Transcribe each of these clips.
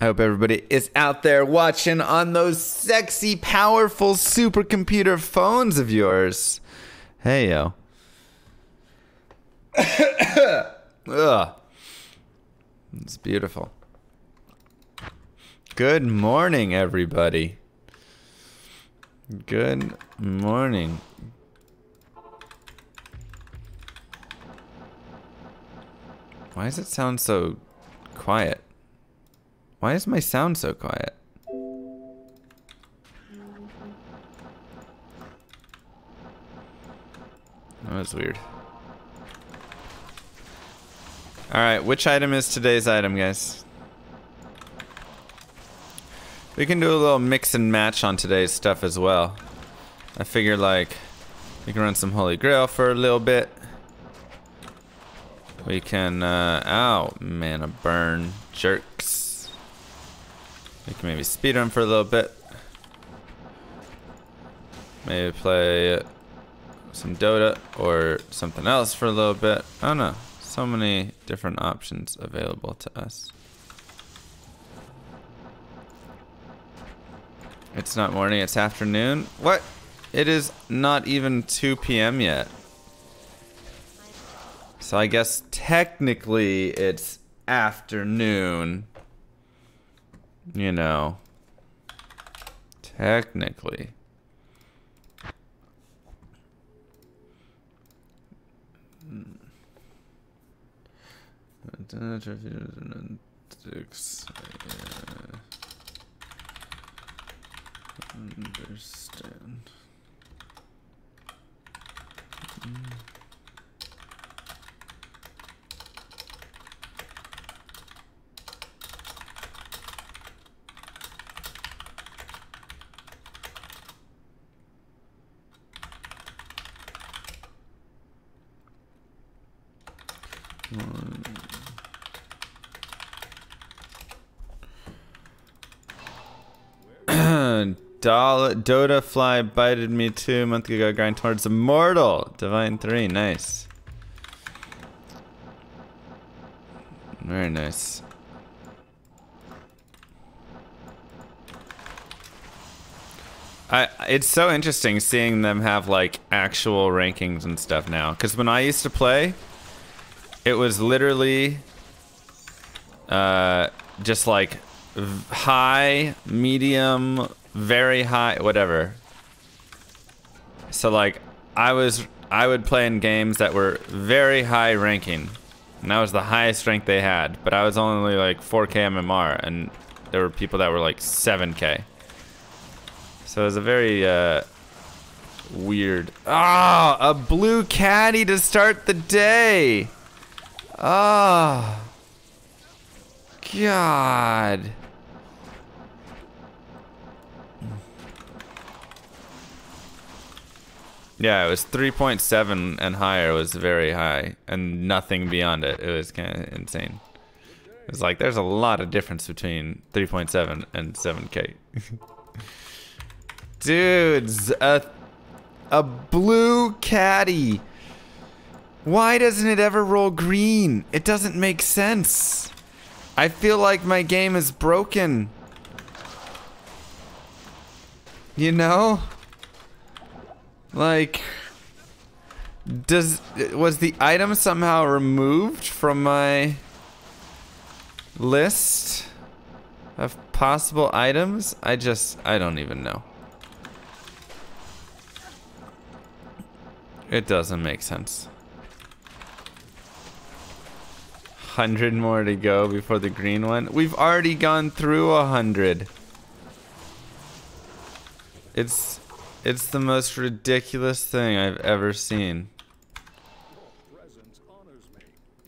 I hope everybody is out there watching on those sexy, powerful supercomputer phones of yours. Hey, yo. Ugh. It's beautiful. Good morning, everybody. Good morning. Why does it sound so quiet? Why is my sound so quiet? That was weird. Alright, which item is today's item, guys? We can do a little mix and match on today's stuff as well. I figure, like, we can run some Holy Grail for a little bit. We can, ow, man, a burn. Jerks. We can maybe speedrun for a little bit. Maybe play some Dota or something else for a little bit. I don't know. So many different options available to us. It's not morning, it's afternoon. What? It is not even 2 p.m. yet. So I guess technically it's afternoon. You know. Technically. Understand. Dota fly bited me 2 months ago. Grind towards immortal. Divine 3, nice. Very nice. It's so interesting seeing them have like actual rankings and stuff now. Because when I used to play, it was literally just like high, medium, very high, whatever. So like I would play in games that were very high ranking, and that was the highest rank they had, but I was only like 4k MMR, and there were people that were like 7k. So it was a very weird. Ah, a blue caddy to start the day. Oh God. Yeah, it was 3.7 and higher was very high, and nothing beyond it. It was kind of insane. It was like there's a lot of difference between 3.7 and 7k. Dudes, a blue caddy. Why doesn't it ever roll green? It doesn't make sense. I feel like my game is broken. You know? Like, was the item somehow removed from my list of possible items? I don't even know. It doesn't make sense. 100 more to go before the green one. We've already gone through 100. It's the most ridiculous thing I've ever seen.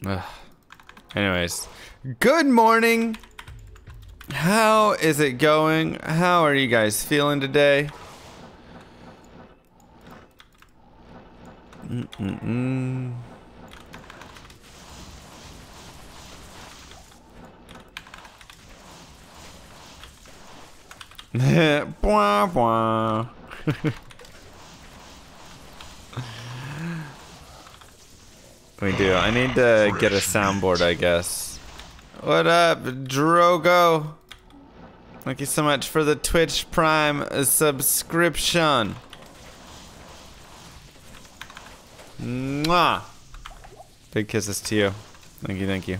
Ugh. Anyways, good morning. How is it going? How are you guys feeling today? Bwah, bwah. We do. I need to get a soundboard, I guess. What up, Drogo? Thank you so much for the Twitch Prime subscription. Mwah. Big kisses to you. Thank you, thank you.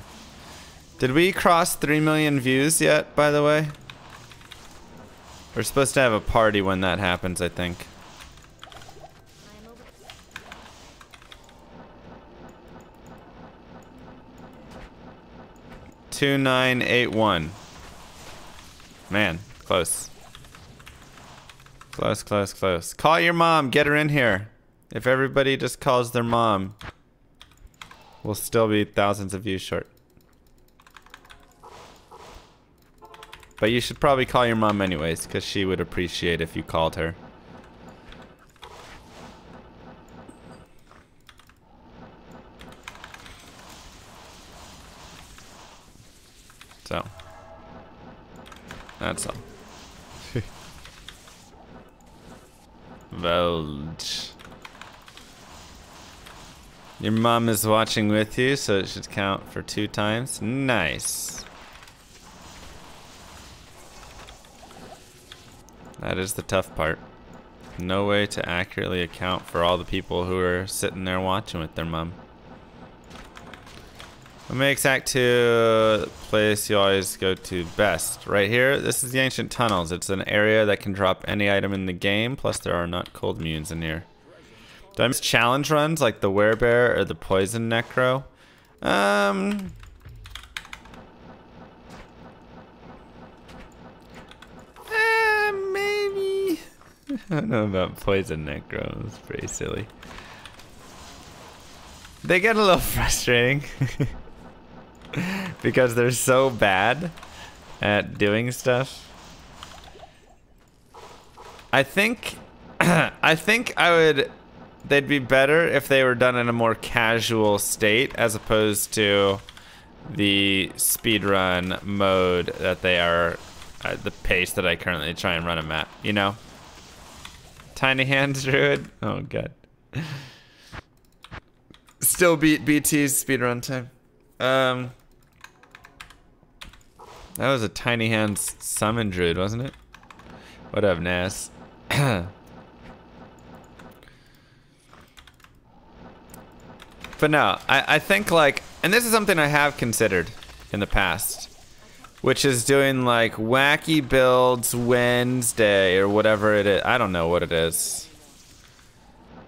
Did we cross 3 million views yet, by the way? We're supposed to have a party when that happens, I think. $2981. Man, close. Close, close, close. Call your mom, get her in here. If everybody just calls their mom, we'll still be thousands of views short. But you should probably call your mom anyways, because she would appreciate if you called her. So, that's all. Vulge. Your mom is watching with you, so it should count for 2 times. Nice. That is the tough part. No way to accurately account for all the people who are sitting there watching with their mom. What makes Act 2 the place you always go to best? Right here, this is the Ancient Tunnels. It's an area that can drop any item in the game, plus there are not cold immunes in here. Do I miss challenge runs like the Werebear or the Poison Necro? Maybe. I don't know about Poison Necro. It's pretty silly. They get a little frustrating. Because they're so bad at doing stuff. I think they'd be better if they were done in a more casual state as opposed to the speedrun mode that they are at the pace that I currently try and run them at, you know? Tiny Hands Druid? Oh god. Still beat BT's speedrun time. That was a Tiny Hands Summon Druid, wasn't it? What up, Nas? But no, I think like, and this is something I have considered in the past, which is doing like wacky builds Wednesday or whatever it is. I don't know what it is.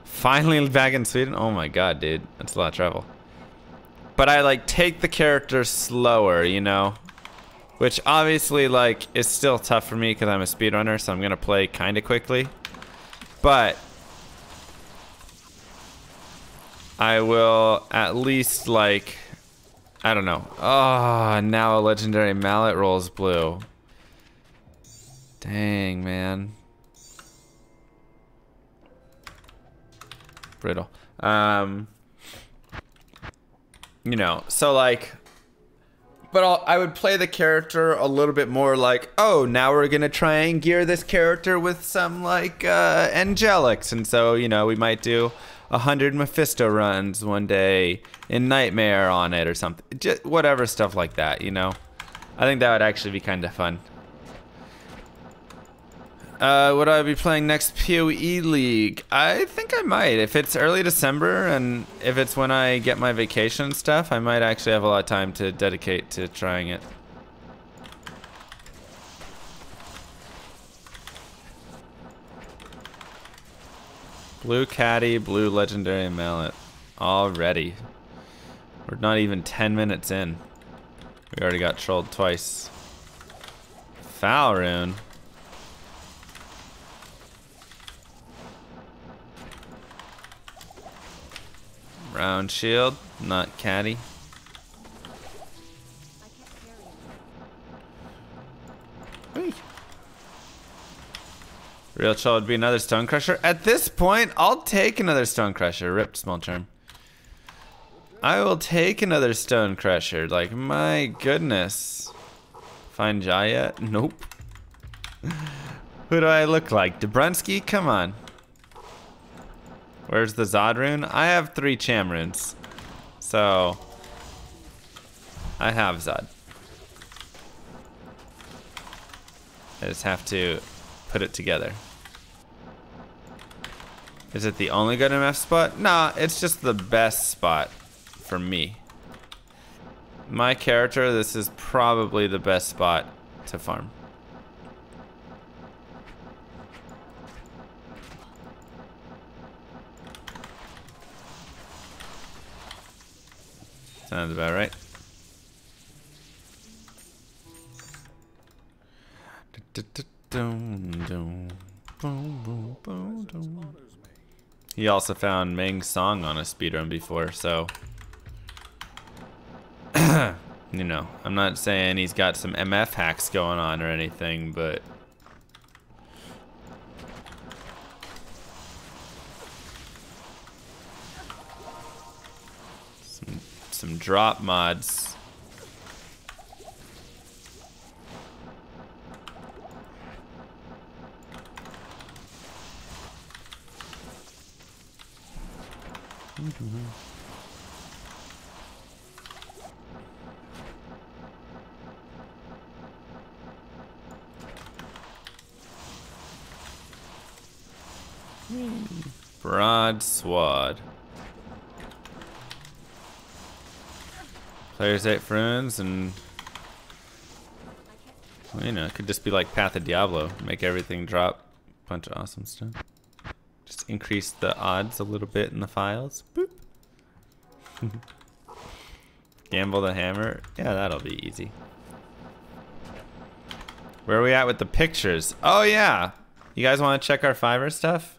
Finally back in Sweden? Oh my god, dude. That's a lot of travel. But I like take the character slower, you know? Which obviously like is still tough for me because I'm a speedrunner, so I'm gonna play kinda quickly. But I will at least like, I don't know. Oh, now a legendary mallet rolls blue. Dang, man. Brittle. You know, so like, but I would play the character a little bit more like, oh, now we're gonna try and gear this character with some like angelics, and so you know we might do 100 Mephisto runs one day in Nightmare on it or something, just whatever stuff like that, you know. I think that would actually be kind of fun. Would I be playing next PoE League? I think I might. If it's early December and if it's when I get my vacation stuff, I might actually have a lot of time to dedicate to trying it. Blue Caddy, blue legendary mallet. Already. We're not even 10 minutes in. We already got trolled twice. Foul rune. Round shield, not caddy. Whee. Real chill would be another Stone Crusher. At this point, I'll take another Stone Crusher. Ripped small charm. I will take another Stone Crusher. Like, my goodness. Find Jai yet? Nope. Who do I look like? Dobrunsky? Come on. Where's the Zod rune? I have 3 Cham runes. So, I have Zod. I just have to put it together. Is it the only good MF spot? Nah, it's just the best spot for me. My character, this is probably the best spot to farm. Sounds about right. He also found Meng's song on a speedrun before, so you know, I'm not saying he's got some MF hacks going on or anything, but some drop mods. Broad swad. Players 8 runes and, well, you know, it could just be like Path of Diablo. Make everything drop. Bunch of awesome stuff. Just increase the odds a little bit in the files. Boop. Gamble the hammer. Yeah, that'll be easy. Where are we at with the pictures? Oh yeah. You guys want to check our Fiverr stuff?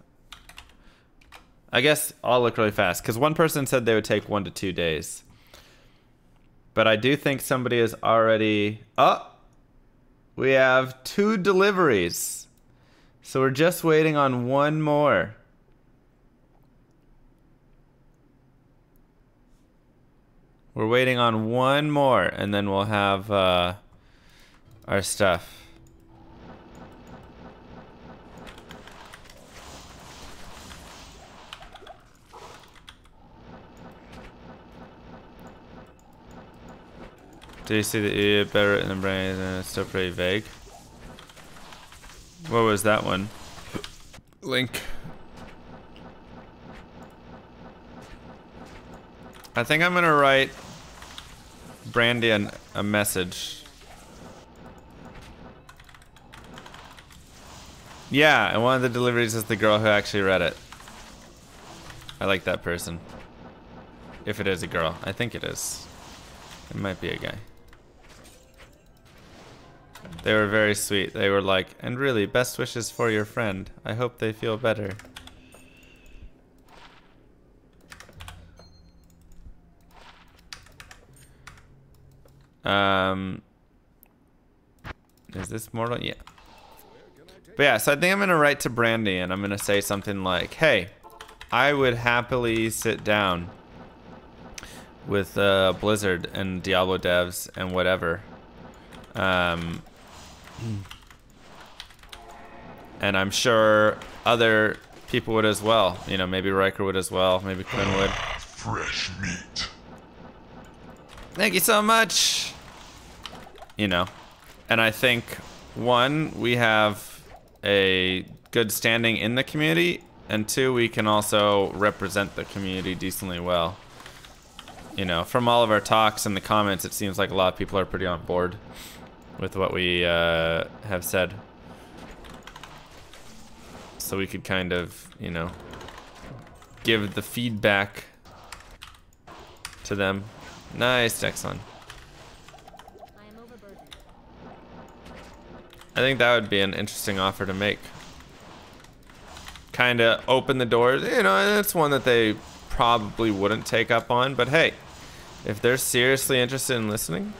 I guess I'll look really fast because one person said they would take 1 to 2 days. But I do think somebody is already... Oh! We have 2 deliveries. So we're just waiting on 1 more. We're waiting on 1 more and then we'll have our stuff. Do you see the ear better in the brain? It's still pretty vague. What was that one? Link. I think I'm gonna write Brandy a message. Yeah, and one of the deliveries is the girl who actually read it. I like that person. If it is a girl. I think it is. It might be a guy. They were very sweet. They were like, and really, best wishes for your friend. I hope they feel better. Is this mortal? Yeah. But yeah, so I think I'm gonna write to Brandy and I'm gonna say something like, hey, I would happily sit down with Blizzard and Diablo devs and whatever. And I'm sure other people would as well. You know, maybe Riker would as well. Maybe Quinn would. Fresh meat. Thank you so much. You know, and I think, one, we have a good standing in the community, and 2, we can also represent the community decently well. You know, from all of our talks and the comments, it seems like a lot of people are pretty on board with what we have said. So we could kind of, you know, give the feedback to them. Nice, Dexon. I think that would be an interesting offer to make. Kind of open the doors. You know, it's one that they probably wouldn't take up on, but hey, if they're seriously interested in listening,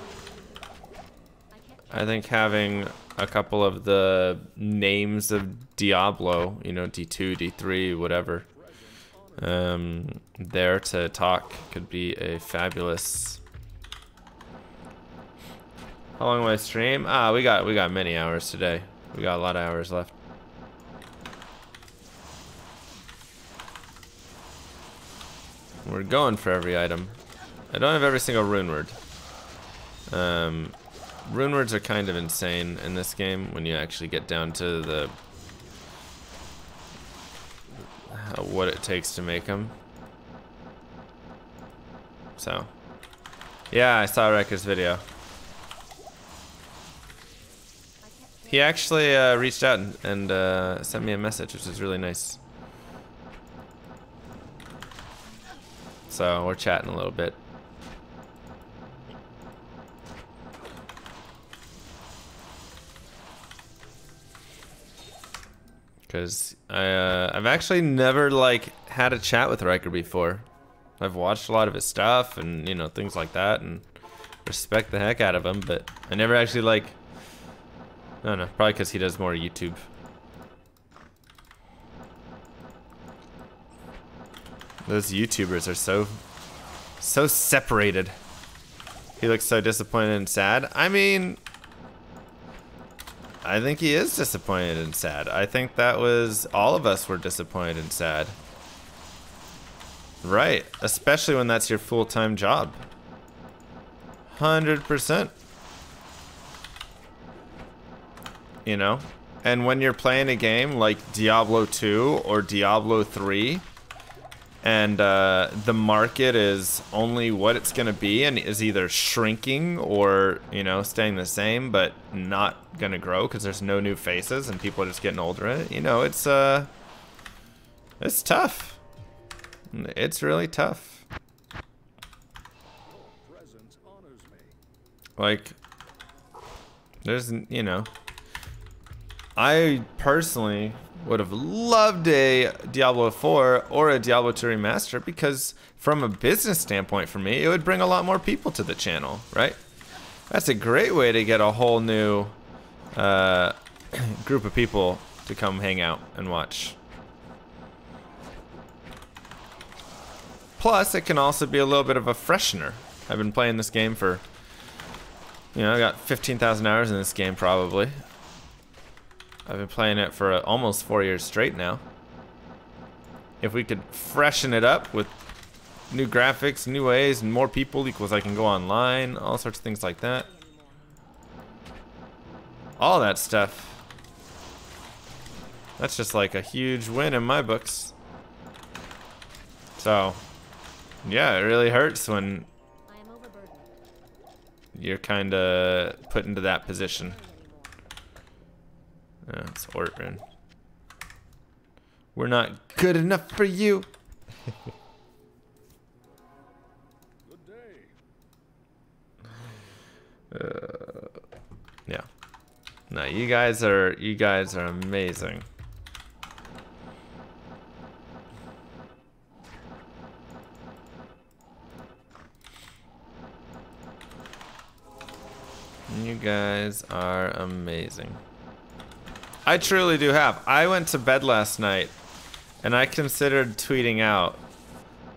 I think having a couple of the names of Diablo, you know, D2, D3, whatever, there to talk could be a fabulous... How long will I stream? We got many hours today. We got a lot of hours left. We're going for every item. I don't have every single rune word. Rune words are kind of insane in this game when you actually get down to the what it takes to make them. So, yeah, I saw Wrecker's video. He actually reached out and sent me a message, which is really nice. So we're chatting a little bit. Because I've actually never like had a chat with Riker before. I've watched a lot of his stuff and you know things like that and respect the heck out of him, but I never actually like, I don't know, probably because he does more YouTube. Those YouTubers are so separated. He looks so disappointed and sad. I mean, I think he is disappointed and sad. I think that was, all of us were disappointed and sad. Right, especially when that's your full-time job. 100%. You know? And when you're playing a game like Diablo 2 or Diablo 3, and the market is only what it's gonna be and is either shrinking or, you know, staying the same but not gonna grow because there's no new faces and people are just getting older in it, you know, it's tough. It's really tough. Like, there's, you know, I personally would have loved a Diablo 4 or a Diablo 2 remaster because from a business standpoint for me, it would bring a lot more people to the channel, right? That's a great way to get a whole new group of people to come hang out and watch. Plus, it can also be a little bit of a freshener. I've been playing this game for, you know, I got 15,000 hours in this game probably. I've been playing it for almost 4 years straight now. If we could freshen it up with new graphics, new ways, and more people equals I can go online, all sorts of things like that. All that stuff. That's just like a huge win in my books. So, yeah, it really hurts when you're kind of put into that position. It's Ortrin. We're not good enough for you. Yeah. No, you guys are amazing. You guys are amazing. I truly do have. I went to bed last night and I considered tweeting out,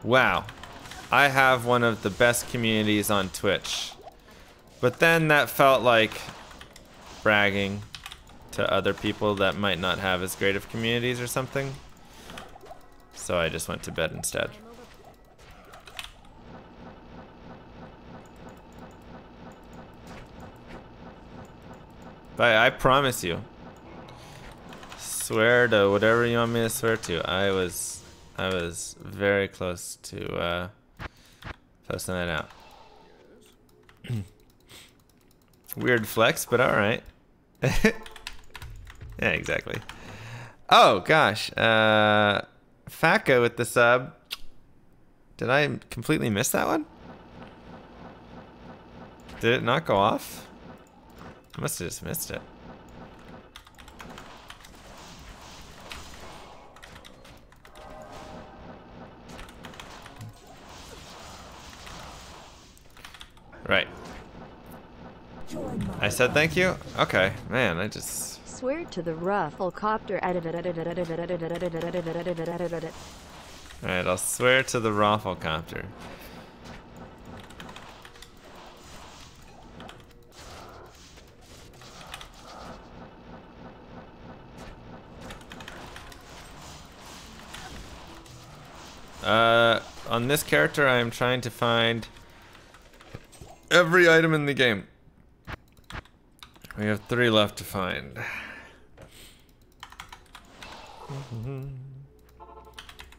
wow, I have one of the best communities on Twitch. But then that felt like bragging to other people that might not have as great of communities or something. So I just went to bed instead. But I promise you, swear to whatever you want me to swear to. I was very close to posting that out. Weird flex, but all right. Yeah, exactly. Oh gosh, Faka with the sub. Did I completely miss that one? Did it not go off? I must have just missed it. Right. I said thank you? Okay, man, I just... Swear to the Rafflecopter. Alright, I'll swear to the Rafflecopter. On this character, I am trying to find every item in the game. We have 3 left to find.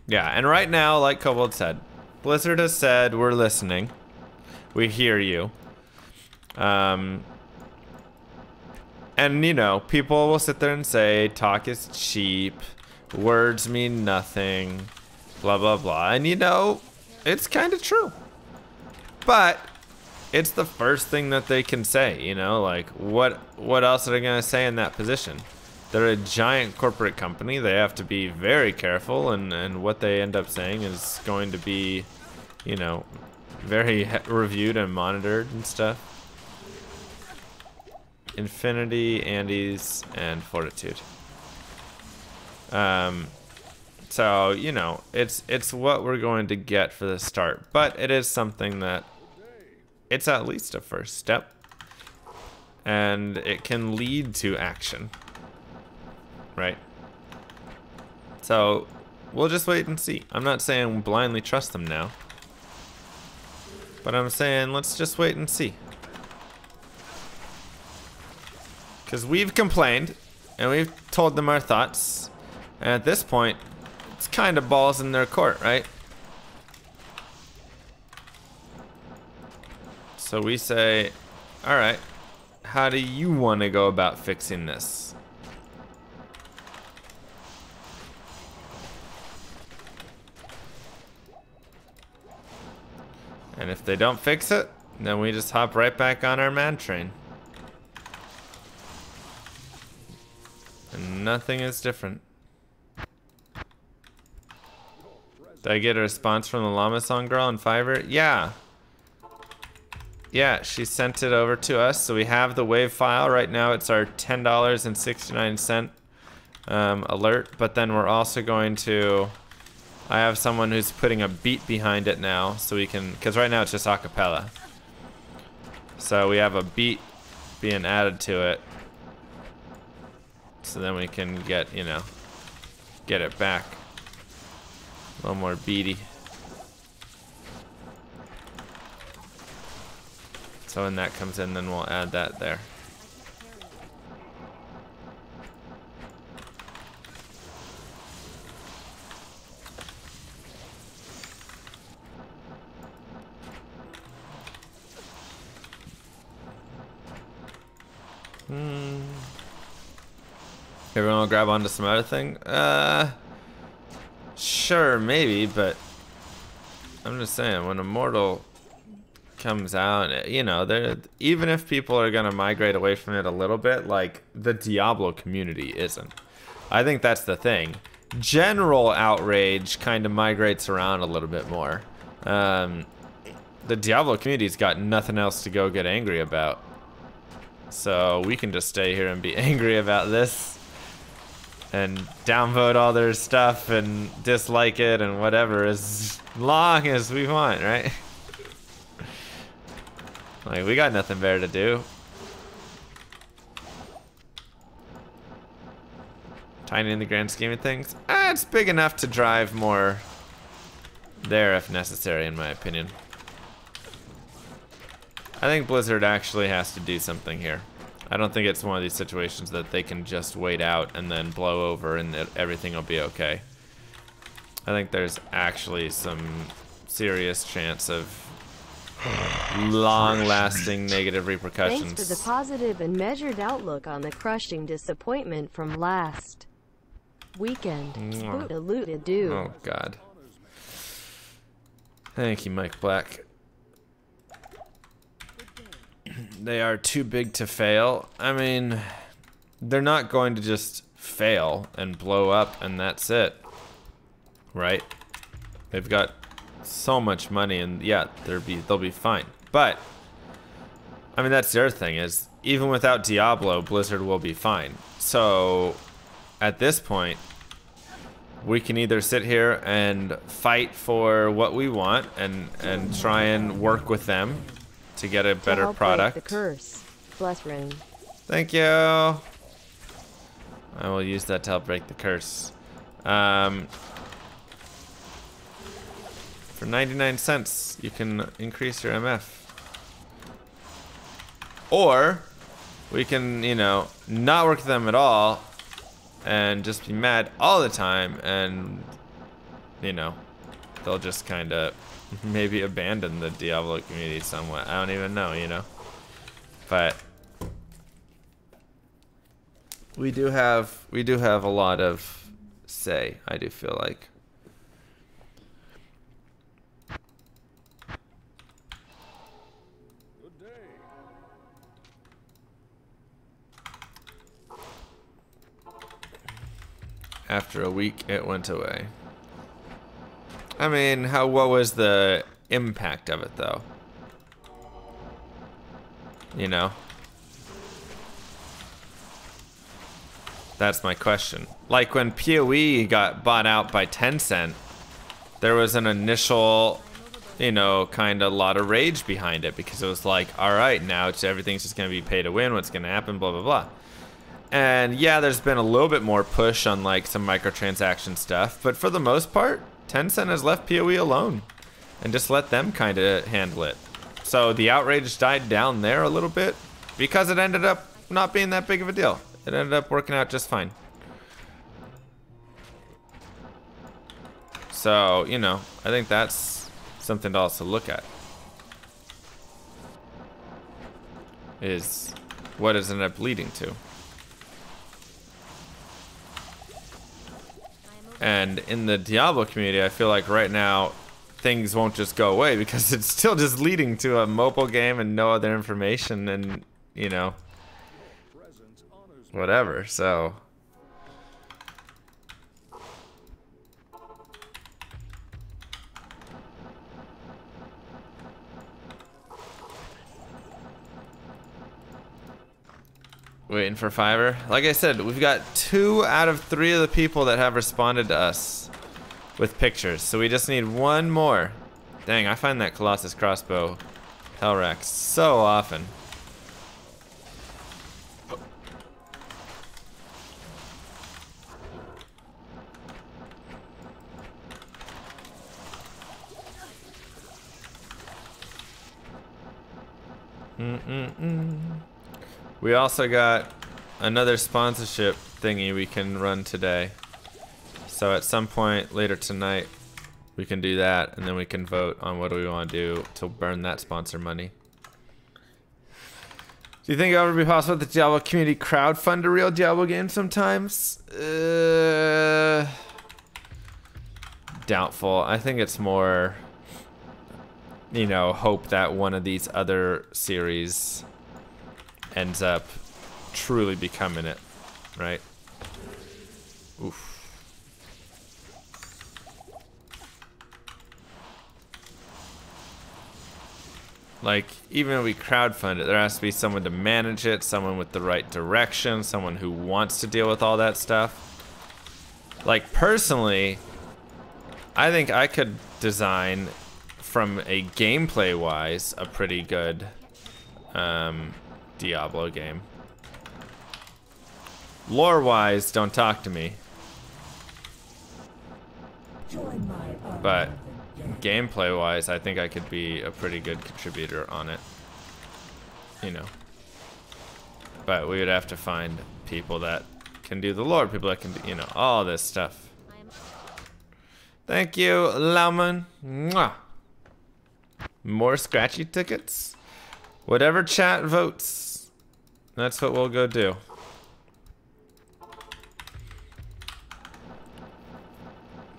Yeah, and right now, like Kobold said, Blizzard has said, we're listening. We hear you. And, you know, people will sit there and say, talk is cheap. Words mean nothing. Blah, blah, blah. And, you know, it's kind of true. But it's the first thing that they can say, you know? Like, what else are they going to say in that position? They're a giant corporate company. They have to be very careful, and what they end up saying is going to be, you know, very reviewed and monitored and stuff. Infinity, Andes, and Fortitude. So, you know, it's what we're going to get for the start, but it is something that it's at least a first step, and it can lead to action. Right? So, we'll just wait and see. I'm not saying blindly trust them now. But I'm saying let's just wait and see. Because we've complained, and we've told them our thoughts. And at this point, it's kind of balls in their court, right? So we say, alright, how do you want to go about fixing this? And if they don't fix it, then we just hop right back on our mad train. And nothing is different. Did I get a response from the Llama Song girl on Fiverr? Yeah. Yeah, she sent it over to us. So we have the wave file. Right now it's our $10.69 alert. But then we're also going to... I have someone who's putting a beat behind it now, so we can, because right now it's just a cappella. So we have a beat being added to it, so then we can get, you know, get it back a little more beaty. So when that comes in, then we'll add that there. Everyone will grab onto some other thing? Sure, maybe, but I'm just saying, when Immortal comes out, you know, even if people are gonna migrate away from it a little bit, like, the Diablo community isn't. I think that's the thing. General outrage kind of migrates around a little bit more. The Diablo community's got nothing else to go get angry about. So we can just stay here and be angry about this and downvote all their stuff and dislike it and whatever as long as we want, right? Like, we got nothing better to do. Tiny in the grand scheme of things. It's big enough to drive more there if necessary, in my opinion. I think Blizzard actually has to do something here. I don't think it's one of these situations that they can just wait out and then blow over and that everything will be okay. I think there's actually some serious chance of long-lasting negative repercussions. Thanks for the positive and measured outlook on the crushing disappointment from last weekend. Spoot-a-loot-a-doo. Oh, God. Thank you, Mike Black. They are too big to fail. I mean, they're not going to just fail and blow up and that's it. Right? They've got so much money and yeah, they'll be fine. But, I mean, that's the other thing is, even without Diablo, Blizzard will be fine. So, at this point, we can either sit here and fight for what we want and try and work with them to get a better product. The curse. Bless ring. Thank you. I will use that to help break the curse. For 99 cents, you can increase your MF. Or we can, you know, not work with them at all and just be mad all the time, and, you know, they'll just kind of maybe abandon the Diablo community somewhat. I don't even know, you know. But we do have a lot of say, I do feel like. After a week, it went away. I mean, what was the impact of it, though? You know? That's my question. Like when PoE got bought out by Tencent, there was an initial, you know, kind of lot of rage behind it, because it was like, all right, now everything's just going to be pay to win. What's going to happen? Blah, blah, blah. And yeah, there's been a little bit more push on like some microtransaction stuff, but for the most part, Tencent has left PoE alone and just let them kind of handle it. So the outrage died down there a little bit because it ended up not being that big of a deal. It ended up working out just fine. So, you know, I think that's something to also look at. Is what does it end up leading to? And in the Diablo community, I feel like right now things won't just go away, because it's still just leading to a mobile game and no other information, and, you know, whatever. So waiting for Fiverr. Like I said, we've got 2 out of 3 of the people that have responded to us with pictures. So we just need 1 more. Dang, I find that Colossus crossbow Hellrack so often. We also got another sponsorship thingy we can run today. So at some point later tonight, we can do that, and then we can vote on what do we want to do to burn that sponsor money. Do you think it would ever be possible that the Diablo community crowdfund a real Diablo game sometimes? Doubtful. I think it's more, you know, hope that one of these other series ends up truly becoming it, right? Oof. Like, even if we crowdfund it, there has to be someone to manage it, someone with the right direction, someone who wants to deal with all that stuff. Like, personally, I think I could design, from a gameplay-wise, a pretty good Diablo game. Lore-wise, don't talk to me. But gameplay-wise, I think I could be a pretty good contributor on it. You know. But we would have to find people that can do the lore, people that can do, you know, all this stuff. Thank you, Lauman. Mwah. More scratchy tickets? Whatever chat votes, that's what we'll go do.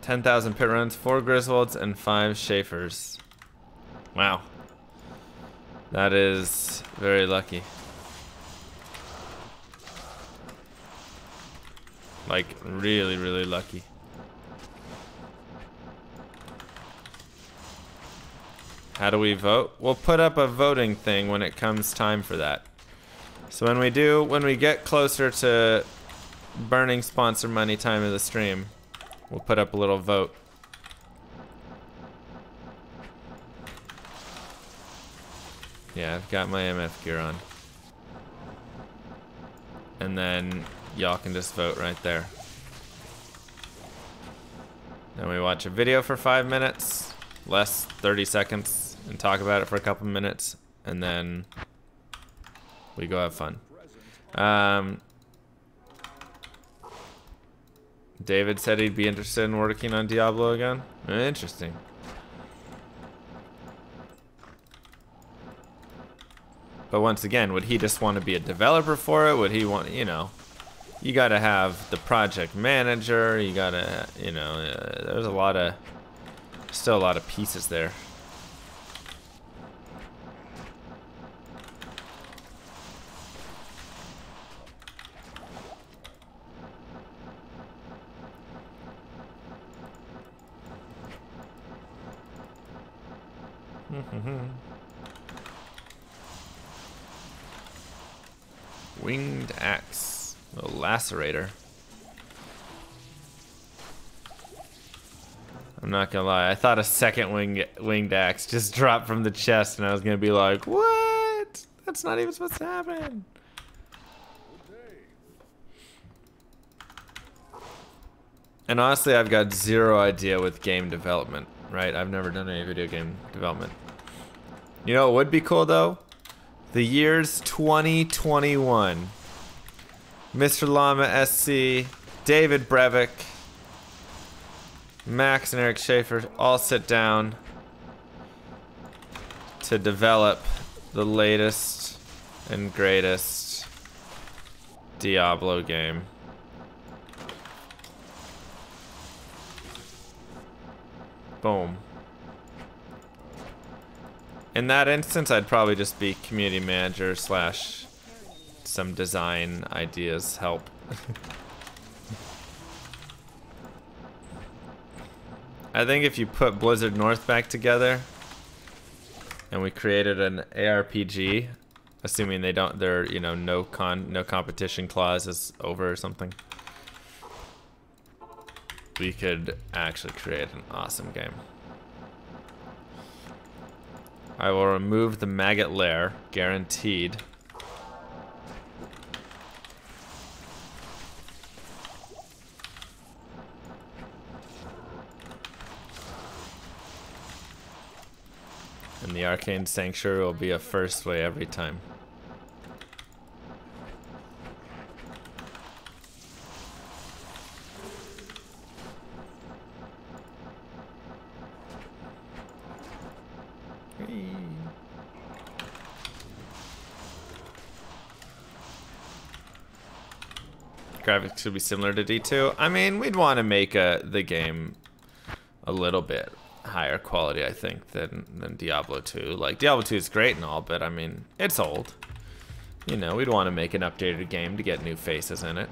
$10,000 pit runs, 4 Griswolds, and 5 Schaefers. Wow. That is very lucky. Like, really, really lucky. How do we vote? We'll put up a voting thing when it comes time for that. So when we get closer to burning sponsor money time of the stream, we'll put up a little vote. Yeah, I've got my MF gear on. And then y'all can just vote right there. Then we watch a video for 5 minutes, less 30 seconds. And talk about it for a couple minutes, and then we go have fun. David said he'd be interested in working on Diablo again. Interesting. But once again, would he just want to be a developer for it? Would he want, you know, you got to have the project manager. You got to, you know, there's still a lot of pieces there. Winged axe, a lacerator. I'm not gonna lie, I thought a second winged axe just dropped from the chest, and I was gonna be like, "What? That's not even supposed to happen." And honestly, I've got zero idea with game development. Right? I've never done any video game development. You know what would be cool though? The year's 2021. Mr. Llama SC, David Brevik, Max and Eric Schaefer all sit down to develop the latest and greatest Diablo game. Boom. In that instance, I'd probably just be community manager slash some design ideas help. I think if you put Blizzard North back together and we created an ARPG, assuming they're, you know, no competition clause is over or something, we could actually create an awesome game. I will remove the maggot lair, guaranteed. And the arcane sanctuary will be a first way every time. Graphics should be similar to D2. I mean, we'd want to make the game a little bit higher quality, I think, than Diablo 2. Like, Diablo 2 is great and all, but I mean, it's old. You know, we'd want to make an updated game to get new faces in it.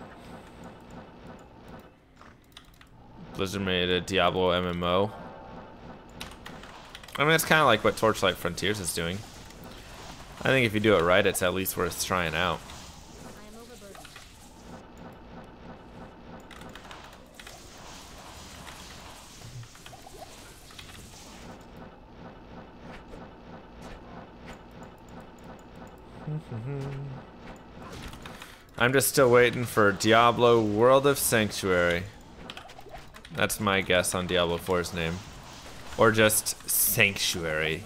Blizzard made a Diablo MMO. I mean, it's kind of like what Torchlight Frontiers is doing. I think if you do it right, it's at least worth trying out. I'm just still waiting for Diablo World of Sanctuary. That's my guess on Diablo 4's name. Or just Sanctuary.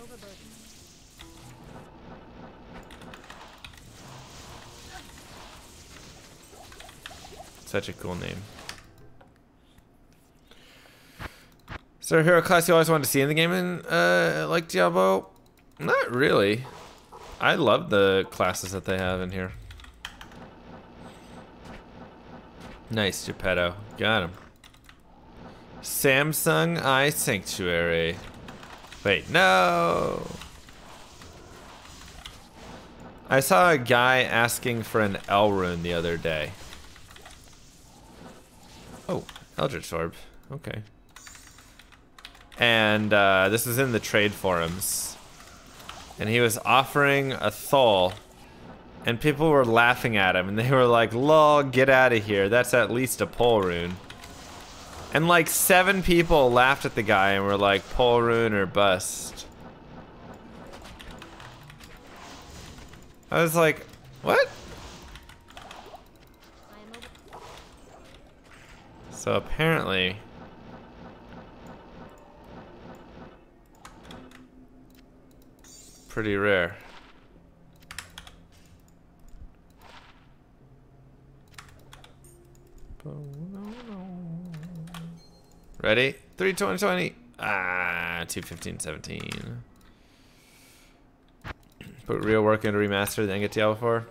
Such a cool name. Is there a hero class you always wanted to see in the game in like Diablo? Not really. I love the classes that they have in here. Nice, Geppetto. Got him. Samsung Eye Sanctuary. Wait, no! I saw a guy asking for an L rune the other day. Oh, Eldritch Orb. Okay. And this is in the trade forums. And he was offering a Thol. And people were laughing at him, and they were like, lol, get out of here. That's at least a pole rune. And like 7 people laughed at the guy and were like, pole rune or bust. I was like, what? So apparently... pretty rare. Ready? 3:20. Ah, 2:15:17. Put real work into remaster, then get Diablo 4.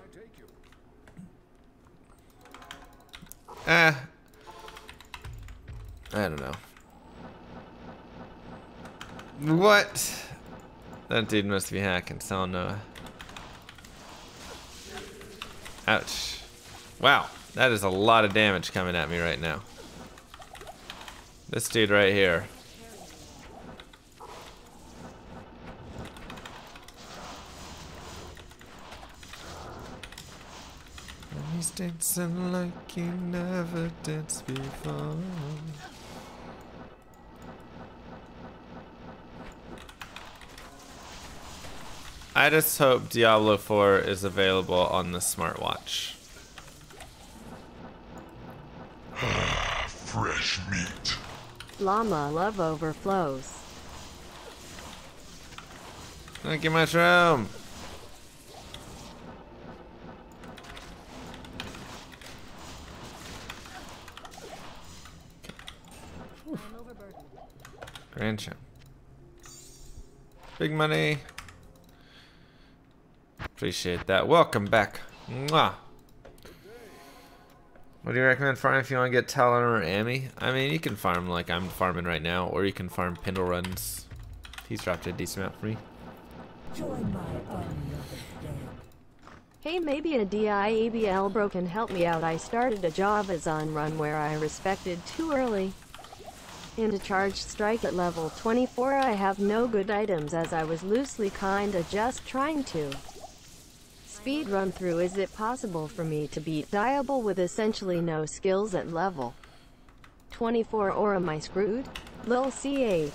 I don't know. What? That dude must be hacking. Selling Noah. Ouch. Wow, that is a lot of damage coming at me right now. This dude right here. He's dancing like he never danced before. I just hope Diablo 4 is available on the smartwatch. Fresh meat. Llama love overflows. Thank you, mushroom. Grand champ. Big money. Appreciate that. Welcome back. Mwah. What do you recommend farming if you want to get Talon or Amy? I mean, you can farm like I'm farming right now, or you can farm Pindle runs. He's dropped a decent amount for me. Join my army of the dead. Hey, maybe a Diablo bro can help me out. I started a Javazon run where I respected too early. Into charged strike at level 24 I have no good items as I was loosely kinda just trying to speed run through. Is it possible for me to beat Diablo with essentially no skills at level 24 or am I screwed? Lil CH.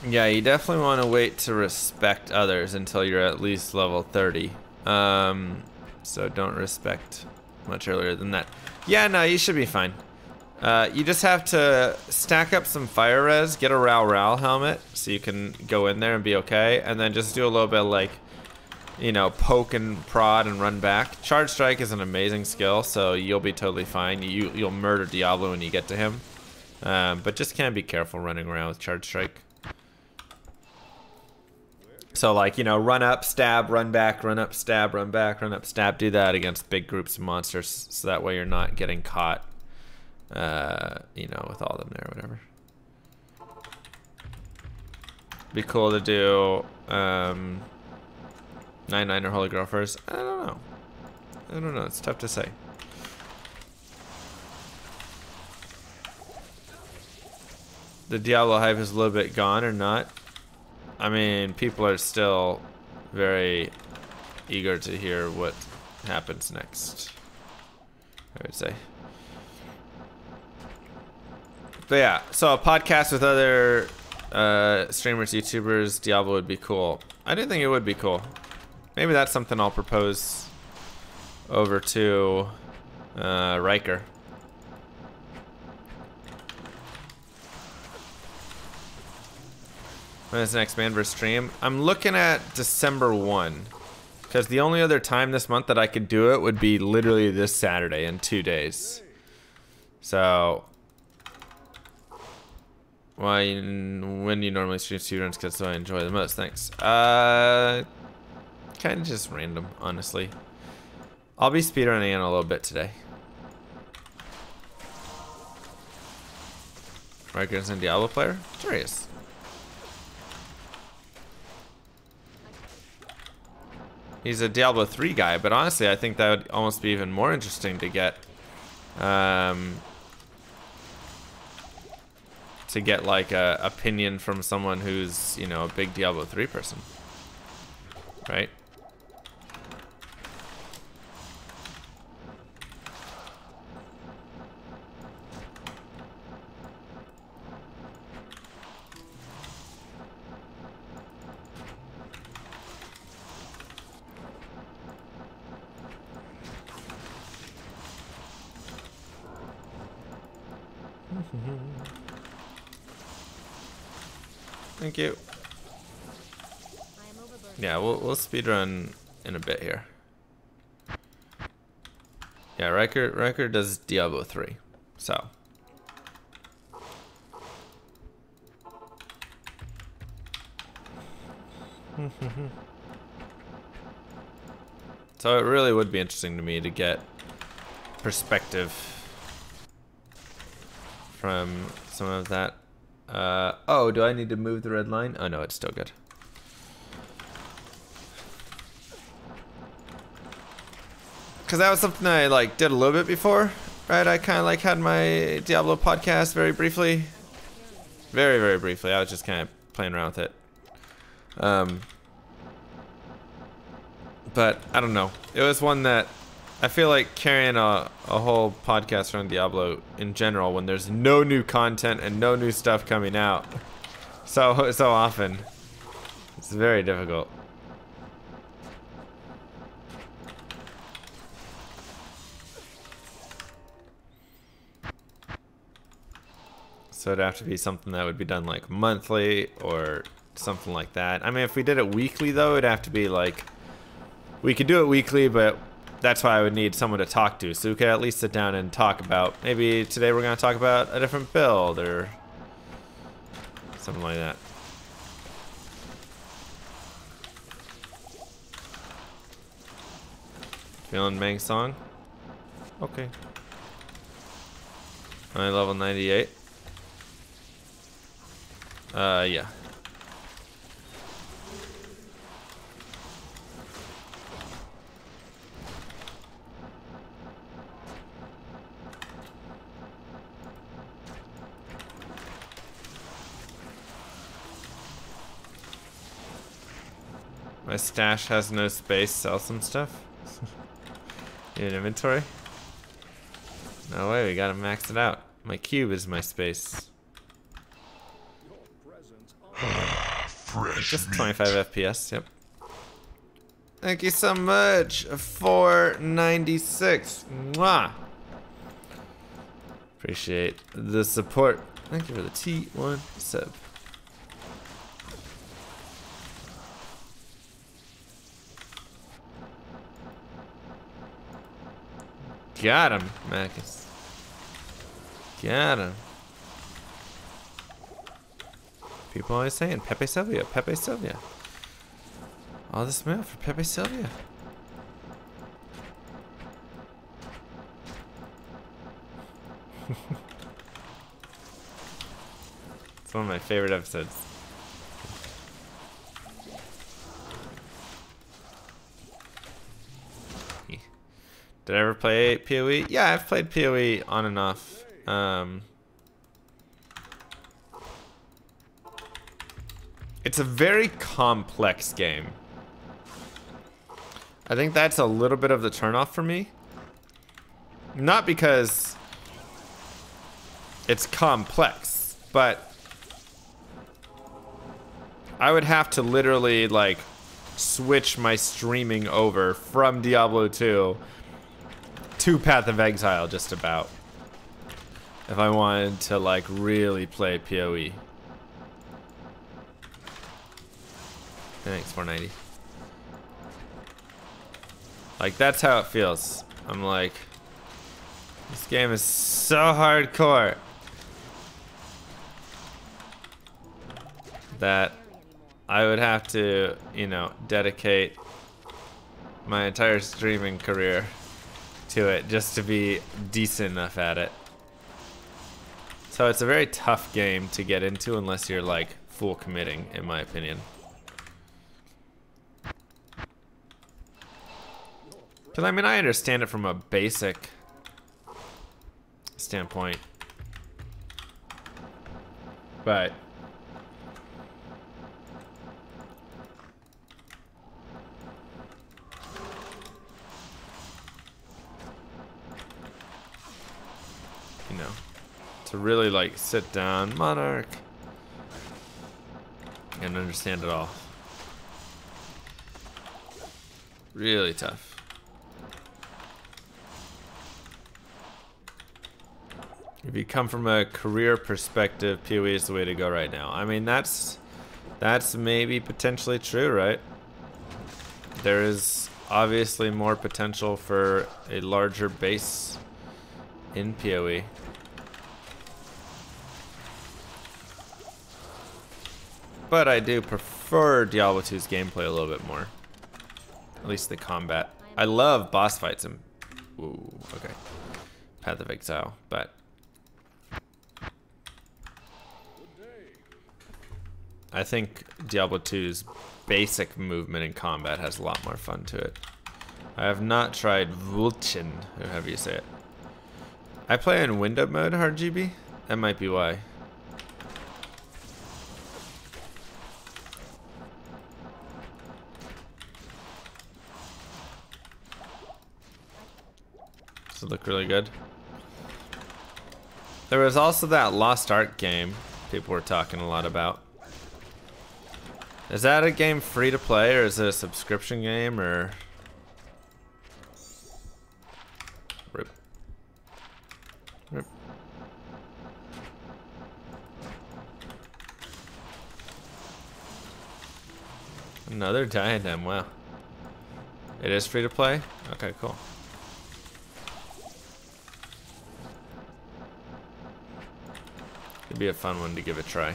Yeah, you definitely want to wait to respect others until you're at least level 30. So don't respect much earlier than that. Yeah, no, you should be fine. You just have to stack up some fire res, get a Ral helmet so you can go in there and be okay, and then just do a little bit of like, you know, poke and prod and run back. Charge strike is an amazing skill, so you'll be totally fine. You'll murder Diablo when you get to him, but just can't be careful running around with charge strike. So like, you know, run up, stab, run back, run up, stab, run back, run up, stab. Do that against big groups of monsters, so that way you're not getting caught. You know, with all of them there, whatever. Be cool to do 9/9 or Holy Grail first. I don't know. I don't know. It's tough to say. The Diablo hype is a little bit gone or not. I mean, people are still very eager to hear what happens next, I would say. But yeah, so a podcast with other streamers, YouTubers, Diablo would be cool. I do think it would be cool. Maybe that's something I'll propose over to Riker. When is the next Manverse stream? I'm looking at December 1. Because the only other time this month that I could do it would be literally this Saturday in 2 days. So... when you normally stream speedruns, because I enjoy the most. Thanks. Kind of just random, honestly. I'll be speedrunning in a little bit today. Riker's a Diablo player? Curious. He's a Diablo 3 guy, but honestly, I think that would almost be even more interesting to get. To get like a opinion from someone who's, you know, a big Diablo 3 person, right? Thank you. Yeah, we'll speedrun in a bit here. Yeah, Riker does Diablo 3. So. So it really would be interesting to me to get perspective from some of that. Oh, do I need to move the red line? Oh no, it's still good. Cause that was something I like did a little bit before, right? I kind of like had my Diablo podcast very briefly. Very, very briefly. I was just kind of playing around with it. But I don't know. It was one that I feel like carrying a whole podcast around Diablo in general when there's no new content and no new stuff coming out so often. It's very difficult. So it'd have to be something that would be done like monthly or something like that. I mean, if we did it weekly though, it'd have to be like, we could do it weekly, but that's why I would need someone to talk to. So we could at least sit down and talk about, maybe today we're going to talk about a different build or something like that. Feeling Mang song? Okay. I level 98. Yeah. My stash has no space. Sell some stuff. Need an inventory? No way, we gotta max it out. My cube is my space. Fresh Just meat. 25 FPS, yep. Thank you so much. 496. Mwah. Appreciate the support. Thank you for the T1 sub. Got him, Marcus. Got him. People always saying Pepe Sylvia, Pepe Sylvia. All this mail for Pepe Sylvia. It's one of my favorite episodes. Did I ever play PoE? Yeah, I've played PoE on and off. It's a very complex game. I think that's a little bit of the turnoff for me. Not because it's complex, but I would have to literally like switch my streaming over from Diablo 2 to Path of Exile just about if I wanted to like really play PoE. Thanks, 490. Like that's how it feels. I'm like, this game is so hardcore that I would have to, you know, dedicate my entire streaming career to it just to be decent enough at it. So it's a very tough game to get into unless you're like full committing, in my opinion. Because I mean, I understand it from a basic standpoint, but you know, to really like sit down, Monarch, and understand it all. Really tough. If you come from a career perspective, PoE is the way to go right now. I mean, that's maybe potentially true, right? There is obviously more potential for a larger base in PoE. but I do prefer Diablo 2's gameplay a little bit more. At least the combat. I love boss fights and... Ooh, okay. Path of Exile, but... I think Diablo 2's basic movement and combat has a lot more fun to it. I have not tried Vulcan, or however you say it. I play in window mode, hard GB? That might be why. Does it look really good? There was also that Lost Ark game people were talking a lot about. Is that a game free to play, or is it a subscription game, or... Rip. Rip. Another diadem, wow. It is free to play? Okay, cool. It'd be a fun one to give a try.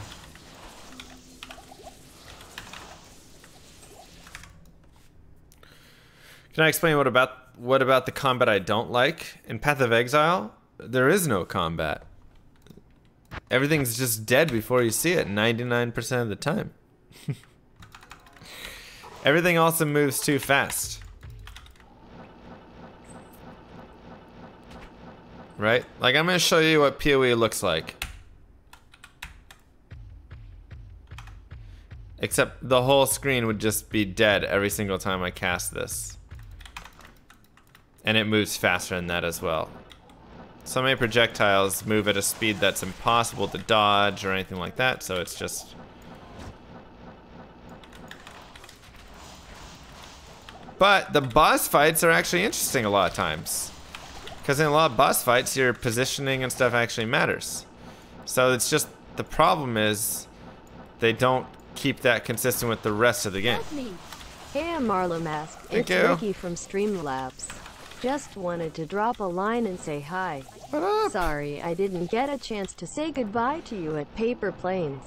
Can I explain what about the combat I don't like? In Path of Exile, there is no combat. Everything's just dead before you see it 99% of the time. Everything also moves too fast. Right? Like, I'm gonna show you what PoE looks like. Except the whole screen would just be dead every single time I cast this. And it moves faster than that as well. So many projectiles move at a speed that's impossible to dodge or anything like that, so it's just... But the boss fights are actually interesting a lot of times. Because in a lot of boss fights, your positioning and stuff actually matters. So it's just, the problem is, they don't keep that consistent with the rest of the game. Hey, I'm Marlo Mask. Thank It's you. Ricky from Streamlabs. Just wanted to drop a line and say hi. What up? Sorry, I didn't get a chance to say goodbye to you at Paper Plains.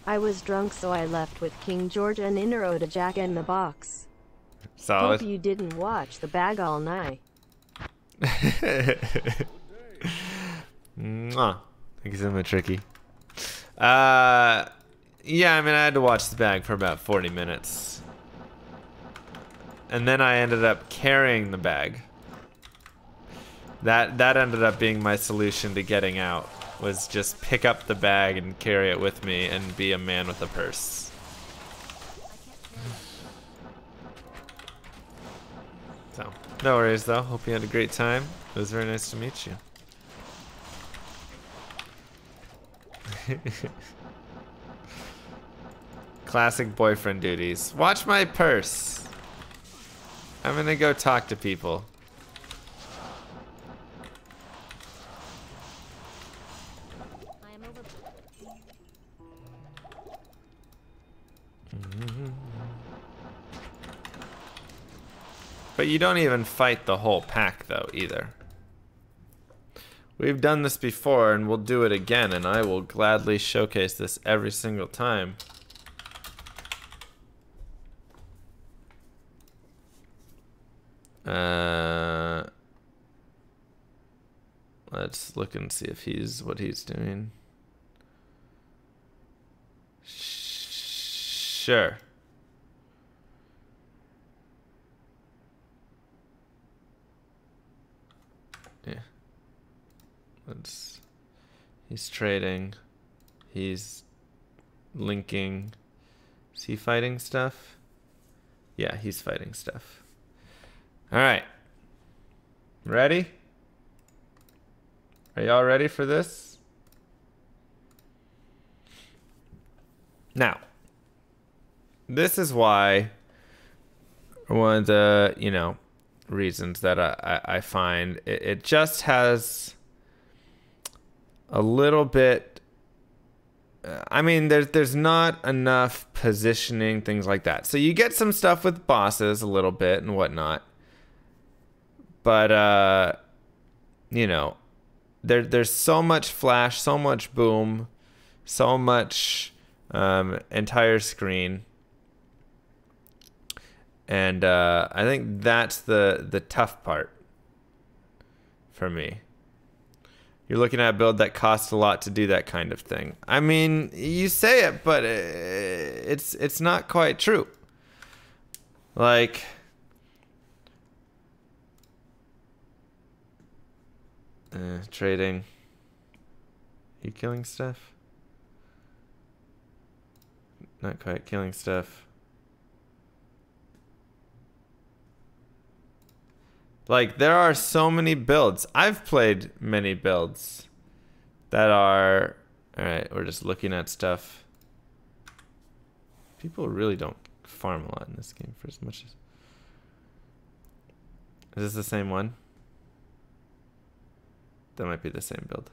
I was drunk, so I left with King George and intro to Jack in the Box. Solid. Hope you didn't watch the bag all night. Mwah. Thank you so much, Ricky. Yeah, I mean, I had to watch the bag for about 40 minutes. And then I ended up carrying the bag. That ended up being my solution to getting out, was just pick up the bag and carry it with me and be a man with a purse. So, no worries though. Hope you had a great time. It was very nice to meet you. Classic boyfriend duties. Watch my purse. I'm gonna go talk to people. But you don't even fight the whole pack though, either. We've done this before and we'll do it again, and I will gladly showcase this every single time. Let's look and see if what he's doing. Sure. Yeah. He's trading. He's linking. Is he fighting stuff? Yeah, he's fighting stuff. All right. Ready? Are y'all ready for this? Now, this is why one of the, reasons that I find it just has a little bit, I mean, there's not enough positioning, things like that. So you get some stuff with bosses a little bit and whatnot. But, there's so much flash, so much boom, so much entire screen. And I think that's the tough part for me. You're looking at a build that costs a lot to do that kind of thing. I mean, you say it, but it's not quite true. Like, trading. You killing stuff? Not quite killing stuff. Like, there are so many builds. I've played many builds that are... Alright, we're just looking at stuff. People really don't farm a lot in this game for as much as... Is this the same one? That might be the same build.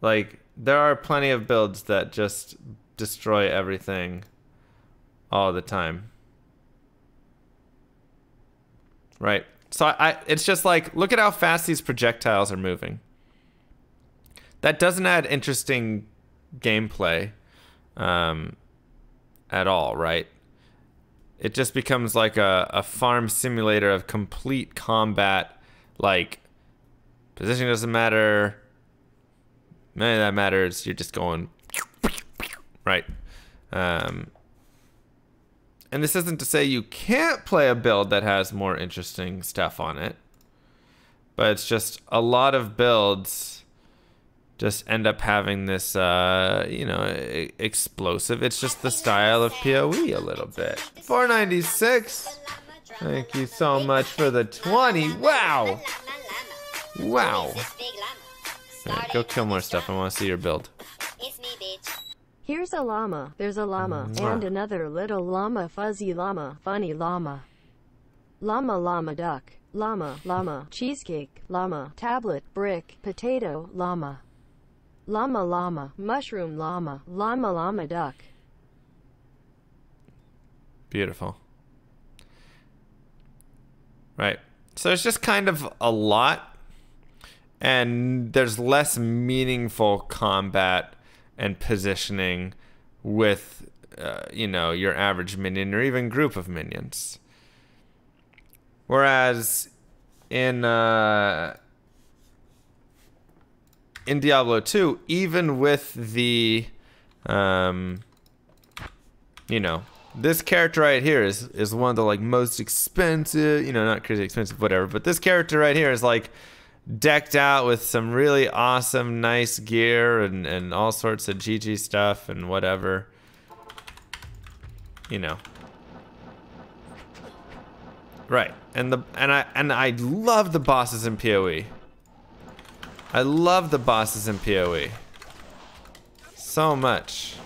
Like, there are plenty of builds that just destroy everything all the time. Right. So it's just like, look at how fast these projectiles are moving. That doesn't add interesting gameplay at all, right? It just becomes like a farm simulator of complete combat. Like, position doesn't matter. None of that matters. You're just going, right? And this isn't to say you can't play a build that has more interesting stuff on it. But it's just a lot of builds just end up having this, you know, explosive. It's just the style of PoE a little bit. 496. Thank you so much for the 20. Wow. Wow. Right, go kill more stuff. I want to see your build. Here's a llama. There's a llama. And another little llama. Fuzzy llama. Funny llama. Llama, llama, duck. Llama, llama. Cheesecake. Llama. Tablet. Brick. Potato. Llama. Llama, llama. Mushroom, llama. Llama, llama, duck. Beautiful. Right. So it's just kind of a lot. And there's less meaningful combat and positioning with, you know, your average minion or even group of minions. Whereas in Diablo 2, even with the, you know, this character right here is one of the like most expensive, you know, not crazy expensive, whatever, but this character right here is like decked out with some really awesome, nice gear and all sorts of GG stuff and whatever. You know. Right. And I love the bosses in PoE. I love the bosses in PoE. So much.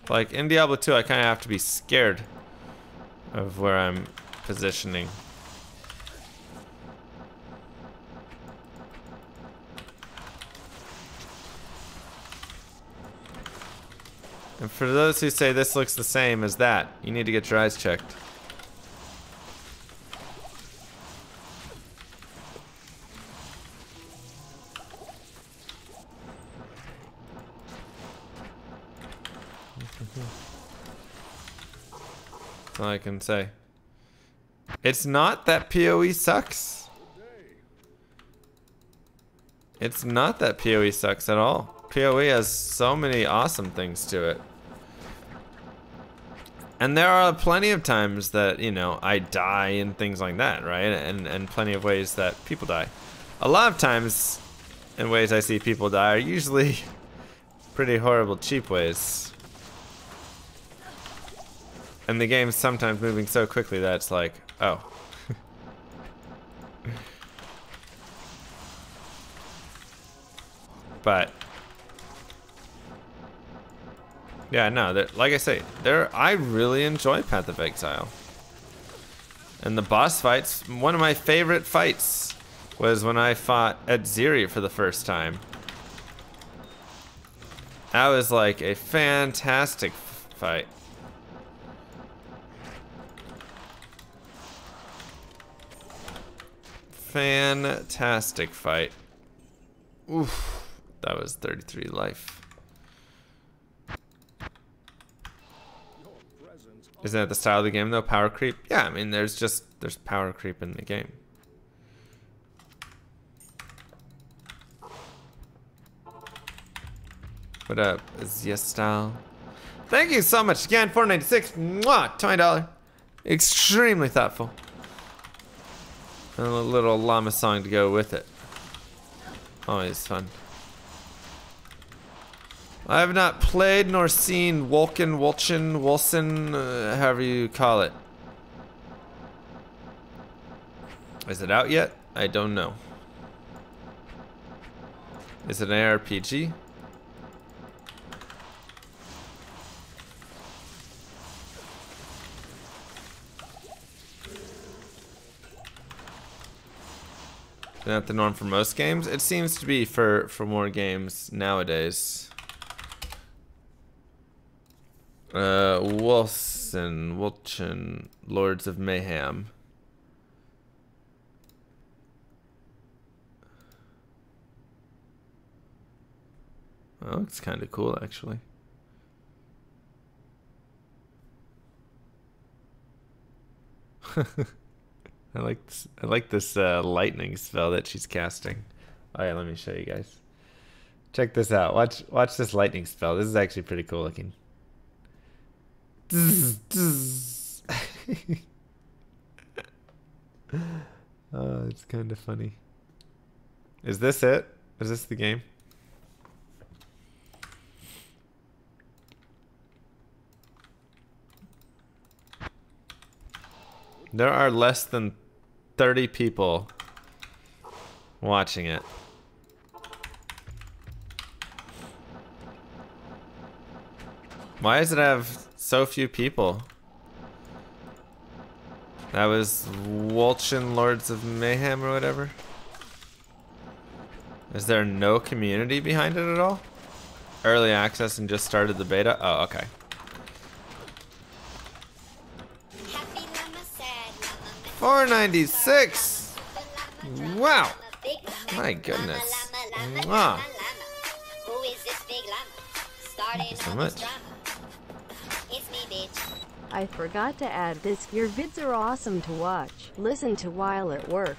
Like in Diablo 2, I kind of have to be scared of where I'm positioning. And for those who say this looks the same as that, you need to get your eyes checked. That's all I can say. It's not that PoE sucks. It's not that PoE sucks at all. PoE has so many awesome things to it. And there are plenty of times that, you know, I die and things like that, right? And plenty of ways that people die. A lot of times, in ways I see people die are usually pretty horrible, cheap ways. And the game's sometimes moving so quickly that it's like, oh. But yeah, no, like I say, I really enjoy Path of Exile. And the boss fights, one of my favorite fights was when I fought at Ziri for the first time. That was like a fantastic fight. fantastic fight. Oof, that was 33 life. Isn't that the style of the game though? Power creep? Yeah, I mean there's power creep in the game. What up, Zia style? Thank you so much again, 496. Mwah, $20. Extremely thoughtful. And a little llama song to go with it. Always fun. I have not played nor seen Wolson, however you call it. Is it out yet? I don't know. Is it an ARPG? Isn't that the norm for most games? It seems to be for more games nowadays. Wolchen, Lords of Mayhem. Oh, it's kind of cool actually. I like this lightning spell that she's casting. Oh yeah, let me show you guys. Check this out. Watch this lightning spell. This is actually pretty cool looking. Oh, it's kind of funny. Is this it? Is this the game? There are less than 30 people watching it. Why does it have so few people? That was Wolchen Lords of Mayhem or whatever. Is there no community behind it at all? Early access and just started the beta? Oh, okay. $4.96. Wow. My goodness. Wow. Thank you so much. I forgot to add this. Your vids are awesome to watch. Listen to while at work.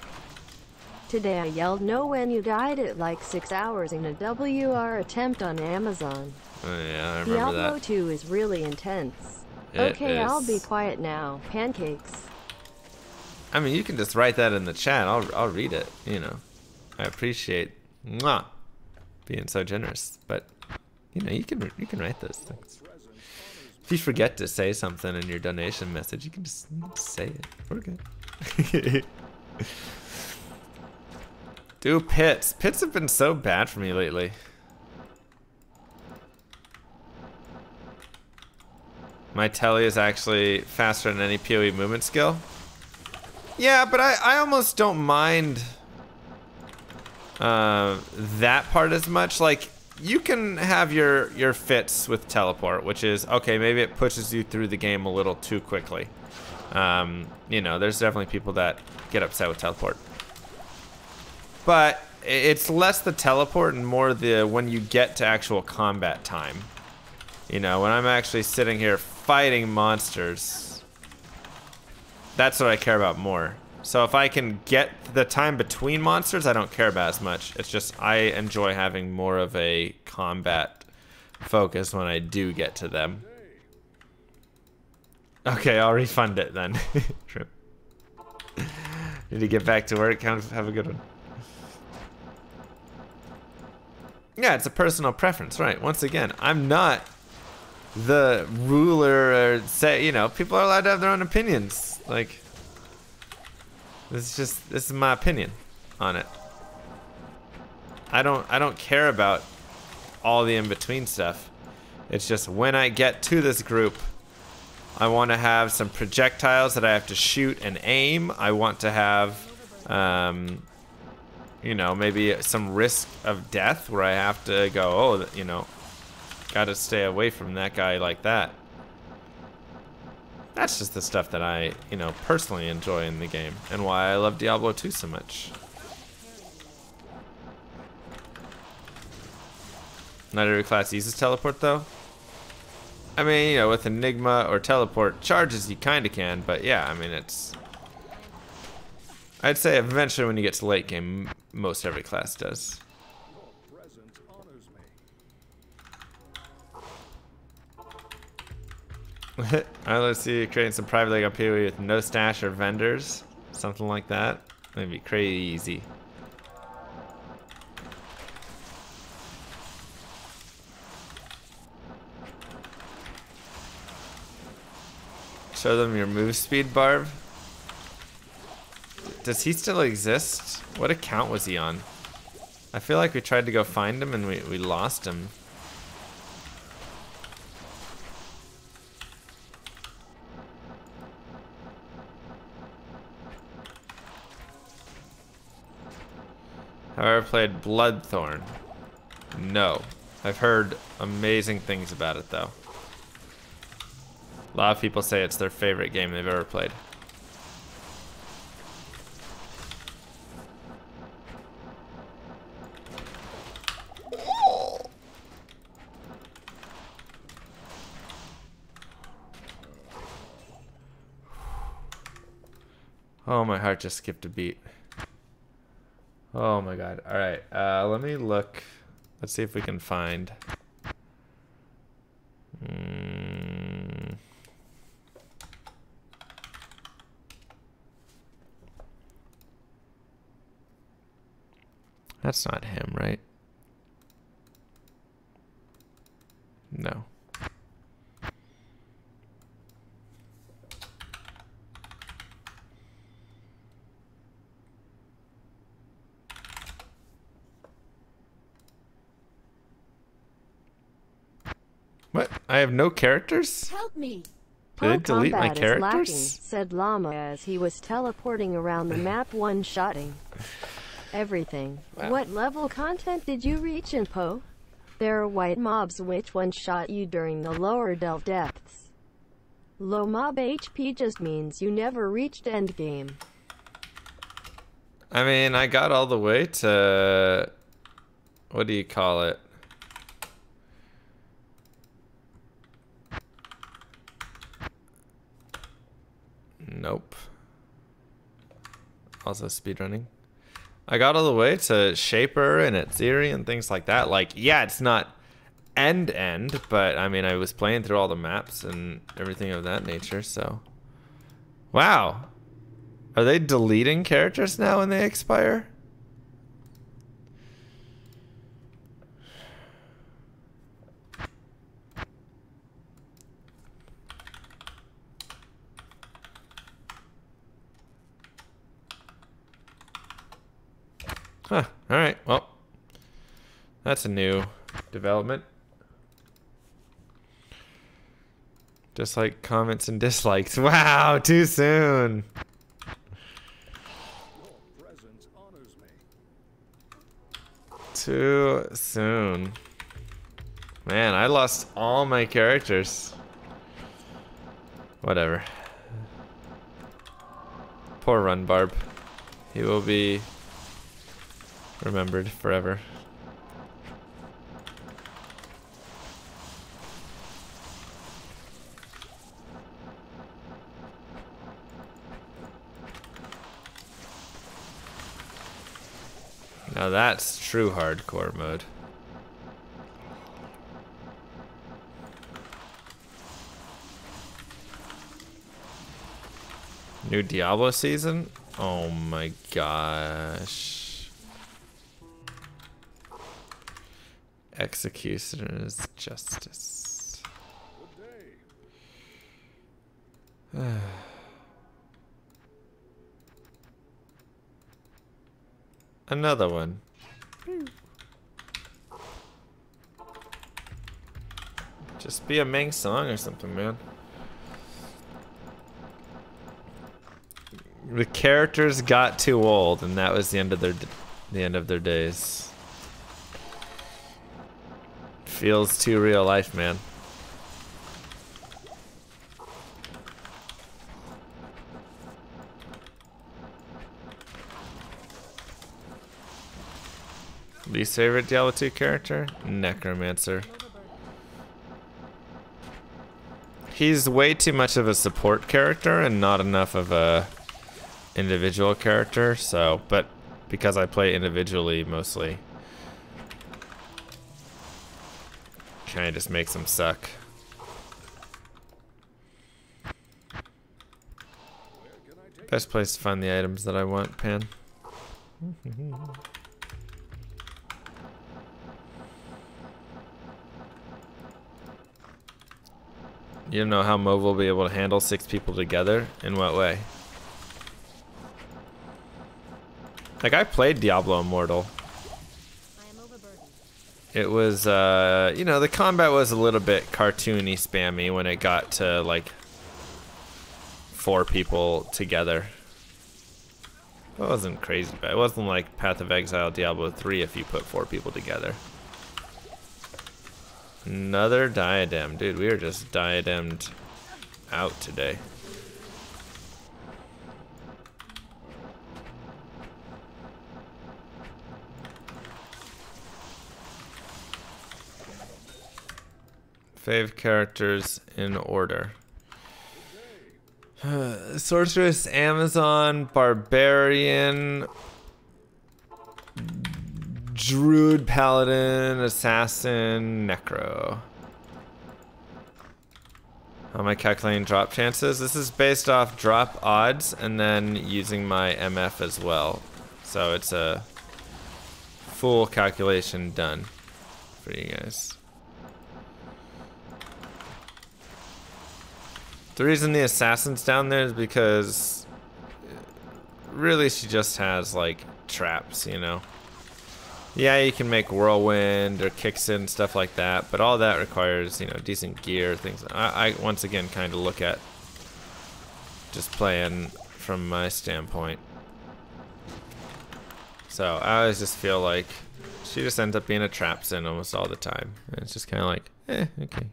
Today I yelled no when you died at like 6 hours in a WR attempt on Amazon. Oh yeah, I remember Diablo that. 2 is really intense. It Okay, I'll be is. quiet now. Pancakes. I mean, you can just write that in the chat. I'll read it. You know, I appreciate being so generous. But you know, you can write those things. If you forget to say something in your donation message, you can just say it. We're good. Do pits. Pits have been so bad for me lately. My telly is actually faster than any PoE movement skill. Yeah, but I almost don't mind that part as much. Like, you can have your fits with teleport, which is, okay, maybe it pushes you through the game a little too quickly. You know, there's definitely people that get upset with teleport. But it's less the teleport and more the when you get to actual combat time. You know, when I'm actually sitting here fighting monsters, that's what I care about more. So if I can get the time between monsters, I don't care about as much. It's just I enjoy having more of a combat focus when I do get to them. Okay, I'll refund it then. Need to get back to work. Have a good one. Yeah, it's a personal preference, right? Once again, I'm not the ruler or say, you know, people are allowed to have their own opinions. Like, this is my opinion on it. I don't care about all the in-between stuff. It's just when I get to this group, I want to have some projectiles that I have to shoot and aim. I want to have you know, maybe some risk of death where I have to go, oh, you know, gotta stay away from that guy like that. That's just the stuff that I, you know, personally enjoy in the game, and why I love Diablo 2 so much. Not every class uses teleport, though. I mean, you know, with Enigma or teleport charges, you kind of can, but yeah, I mean, it's... I'd say eventually when you get to late game, most every class does. Alright, let's see, creating some private league on PoE with no stash or vendors. Something like that. That'd be crazy. Show them your move speed, Barb. Does he still exist? What account was he on? I feel like we tried to go find him and we lost him. Have I ever played Bloodthorn? No. I've heard amazing things about it though. A lot of people say it's their favorite game they've ever played. Oh, my heart just skipped a beat. Oh my god. Alright, let me look. Let's see if we can find... That's not him, right? No. What? I have no characters? Help me! Did they delete my characters? Lacking, said Llama as he was teleporting around the map one-shotting everything. Wow. What level content did you reach in Poe? There are white mobs which one-shot you during the lower delve depths. Low mob HP just means you never reached endgame. I mean, I got all the way to... What do you call it? Nope. Also speedrunning. I got all the way to Shaper and Atziri and things like that. Like, yeah, it's not end, but I mean, I was playing through all the maps and everything of that nature, so. Wow. Are they deleting characters now when they expire? Huh, alright, well, that's a new development. Just like comments and dislikes. Wow, too soon. Too soon. Man, I lost all my characters. Whatever. Poor Run Barb. He will be remembered forever. Now that's true hardcore mode. New Diablo season? Oh my gosh. Executioner's justice. Another one. Just be a main song or something, man. The characters got too old, and that was the end of their days. Feels too real life, man. Least favorite Diablo 2 character? Necromancer. He's way too much of a support character and not enough of a individual character, so, but because I play individually mostly, kinda just makes him suck. Best place to find the items that I want, Pan. You don't know how Move will be able to handle 6 people together? In what way? Like, I played Diablo Immortal. It was, you know, the combat was a little bit cartoony, spammy when it got to, like, 4 people together. It wasn't crazy bad. It wasn't like Path of Exile Diablo 3 if you put 4 people together. Another diadem. Dude, we are just diademed out today. Fave characters in order. Sorceress, Amazon, Barbarian, Druid, Paladin, Assassin, Necro. How am I calculating drop chances? This is based off drop odds and then using my MF as well. So it's a full calculation done for you guys. The reason the assassin's down there is because really she just has like traps, you know. Yeah, you can make whirlwind or kicks in, stuff like that, but all that requires, you know, decent gear, things. I once again kind of look at just playing from my standpoint. So I always just feel like she just ends up being a trap sin almost all the time. And it's just kind of like, okay.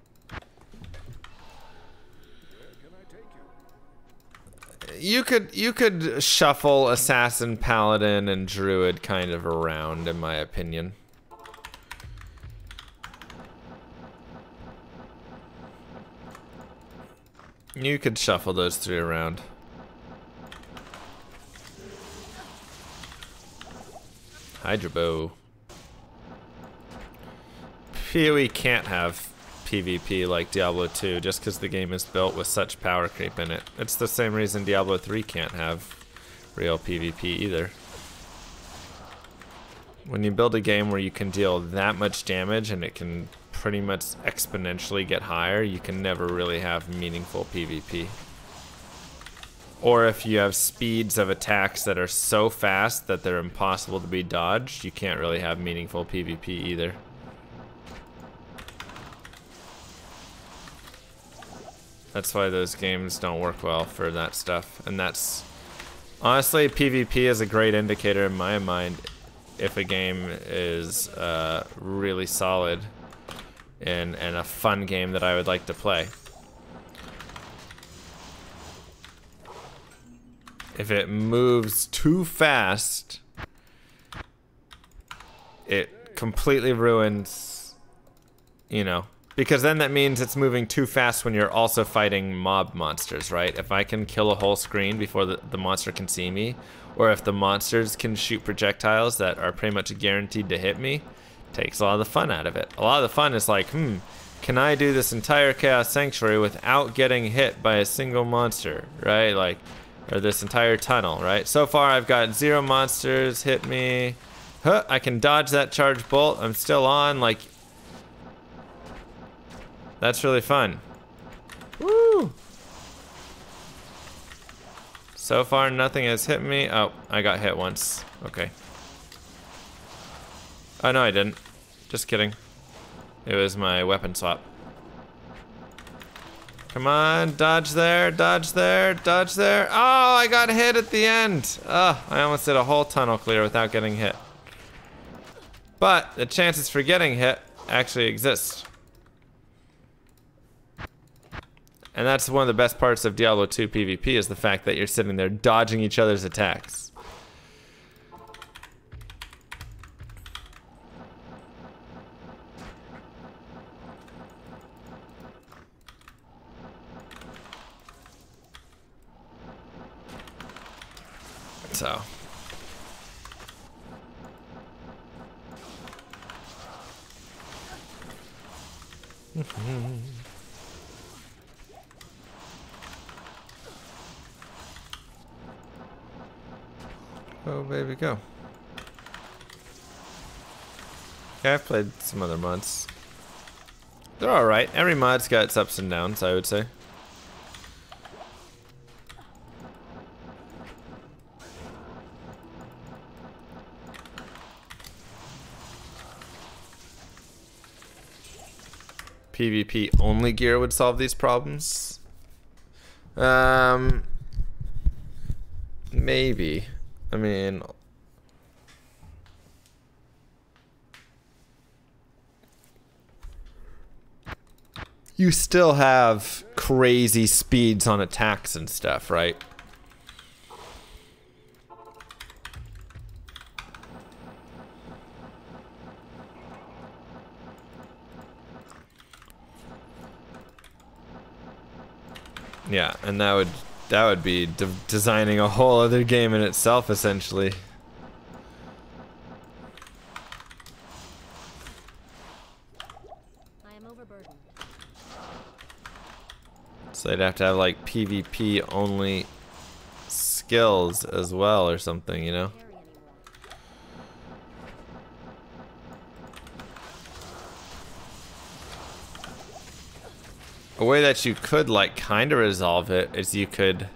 You could shuffle Assassin, Paladin, and Druid kind of around, in my opinion. You could shuffle those 3 around. Hydra Bow. PoE can't have PvP like Diablo 2 just because the game is built with such power creep in it. It's the same reason Diablo 3 can't have real PvP either. When you build a game where you can deal that much damage and it can pretty much exponentially get higher, you can never really have meaningful PvP. Or if you have speeds of attacks that are so fast that they're impossible to be dodged, you can't really have meaningful PvP either. That's why those games don't work well for that stuff. And that's... honestly, PvP is a great indicator in my mind if a game is really solid and a fun game that I would like to play. If it moves too fast, it completely ruins, you know... because then that means it's moving too fast when you're also fighting mob monsters, right? If I can kill a whole screen before the monster can see me, or if the monsters can shoot projectiles that are pretty much guaranteed to hit me, takes a lot of the fun out of it. A lot of the fun is like, can I do this entire Chaos Sanctuary without getting hit by a single monster, right? Like, or this entire tunnel, right? So far I've got 0 monsters hit me. I can dodge that charge bolt. I'm still on, like... that's really fun. Woo! So far, nothing has hit me. Oh, I got hit once. Okay. Oh, no, I didn't. Just kidding. It was my weapon swap. Come on, dodge there, dodge there, dodge there. Oh, I got hit at the end. Oh, I almost did a whole tunnel clear without getting hit. But the chances for getting hit actually exist. And that's one of the best parts of Diablo 2 PvP is the fact that you're sitting there dodging each other's attacks. So. Oh, baby, go. Okay, I've played some other mods. They're alright. Every mod's got its ups and downs, I would say. PvP only gear would solve these problems. Maybe. I mean, you still have crazy speeds on attacks and stuff, right? Yeah, and that would be designing a whole other game in itself, essentially. I am overburdened. So they'd have to have like PvP only skills as well or something, you know? A way that you could like kind of resolve it is you could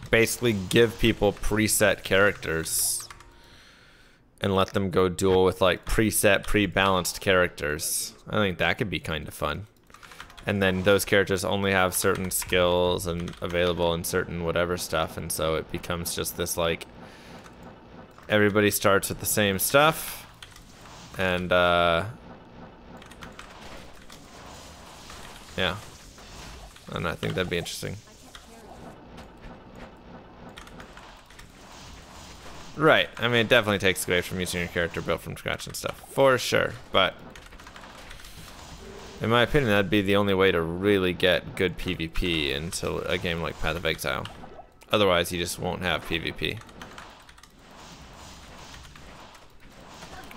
basically give people preset characters and let them go duel with like preset pre-balanced characters. I think that could be kind of fun. And then those characters only have certain skills and available in certain whatever stuff, and so it becomes just this like everybody starts with the same stuff, and yeah, and I think that'd be interesting. Right, I mean, it definitely takes away from using your character built from scratch and stuff, for sure, but in my opinion, that'd be the only way to really get good PvP into a game like Path of Exile. Otherwise, you just won't have PvP.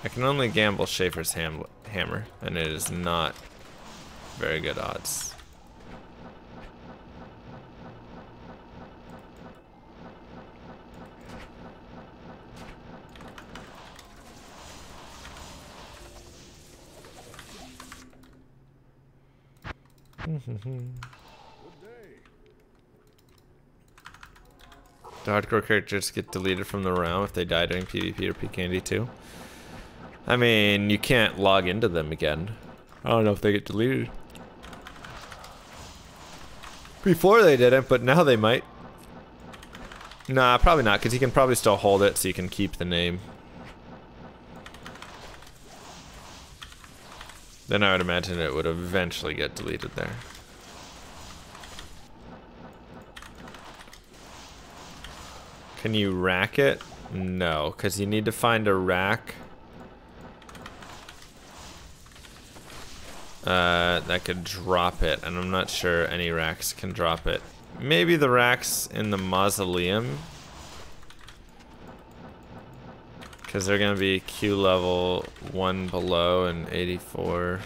I can only gamble Schaefer's hammer, and it is not very good odds. The hardcore characters get deleted from the realm if they die during PvP or PKND 2. I mean, you can't log into them again. I don't know if they get deleted. Before they didn't, but now they might. Nah, probably not, because you can probably still hold it so you can keep the name. Then I would imagine it would eventually get deleted there. Can you rack it? No, because you need to find a rack that could drop it, and I'm not sure any racks can drop it. Maybe the racks in the mausoleum, because they're gonna be Q level 1 below and 84.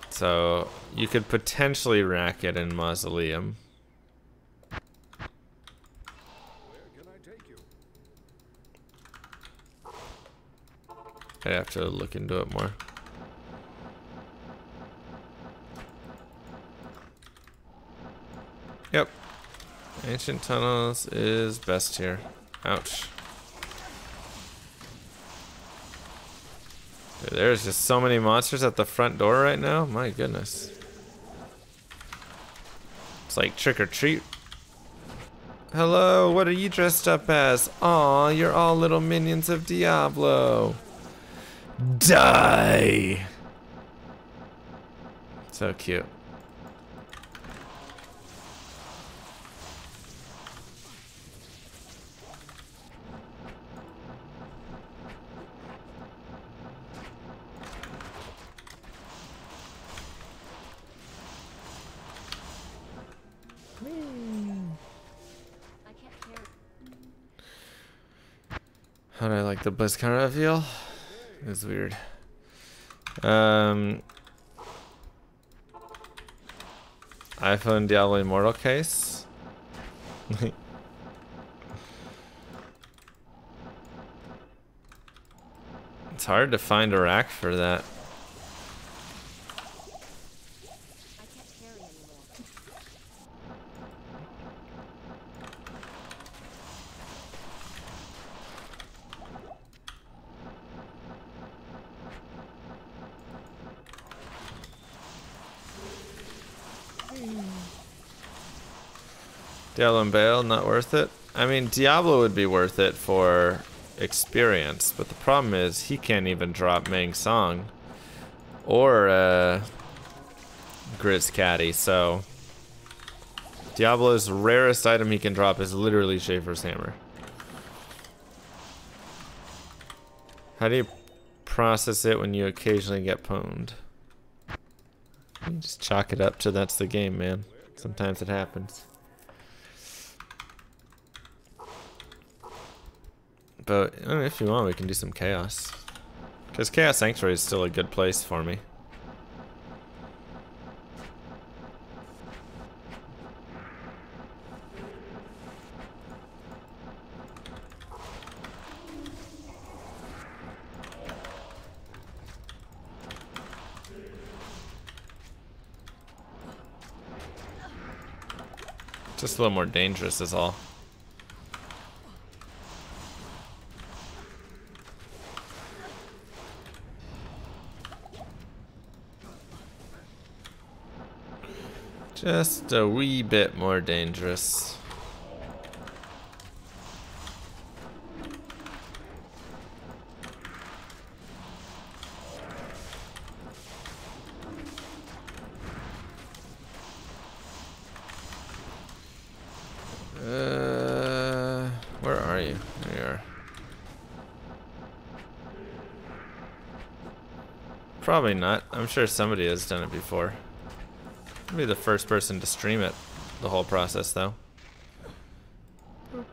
So you could potentially rack it in mausoleum. I'd have to look into it more. Yep. Ancient Tunnels is best here. Ouch. Dude, there's just so many monsters at the front door right now. My goodness. It's like trick or treat. Hello, what are you dressed up as? Aw, you're all little minions of Diablo. Die! So cute. How do I like the BlizzCon reveal? It was weird. iPhone Diablo Immortal case. It's hard to find a rack for that. Diablo and Bale, not worth it. I mean, Diablo would be worth it for experience, but the problem is he can't even drop Mang Song or Grizz Caddy, so Diablo's rarest item he can drop is literally Schaefer's Hammer. How do you process it when you occasionally get pwned? You just chalk it up to that's the game, man. Sometimes it happens. But I mean, if you want, we can do some Chaos. Because Chaos Sanctuary is still a good place for me. Just a little more dangerous is all. Just a wee bit more dangerous. Where are you? There you are. Probably not. I'm sure somebody has done it before. I'll be the first person to stream it, the whole process though. Boop.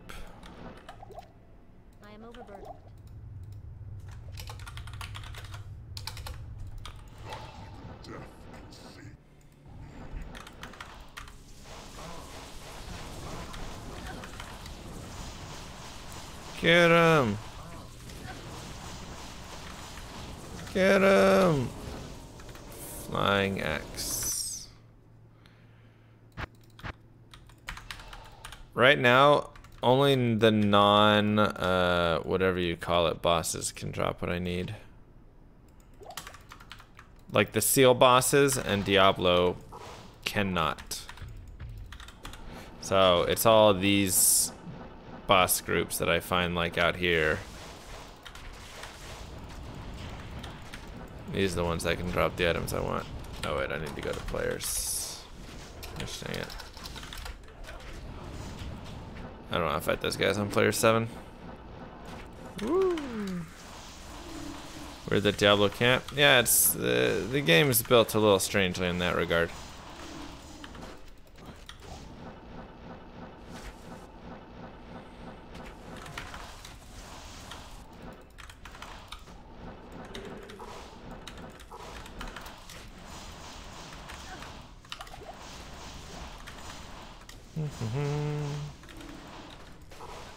I am overburdened. Get him! Get him! Flying axe. Right now, only the non, whatever you call it, bosses can drop what I need. Like the seal bosses and Diablo cannot. So it's all these boss groups that I find like out here. These are the ones that can drop the items I want. Oh wait, I need to go to players. Gosh dang it. I don't know how to fight those guys on player 7. Woo. We're the Diablo camp. Yeah, it's the game is built a little strangely in that regard.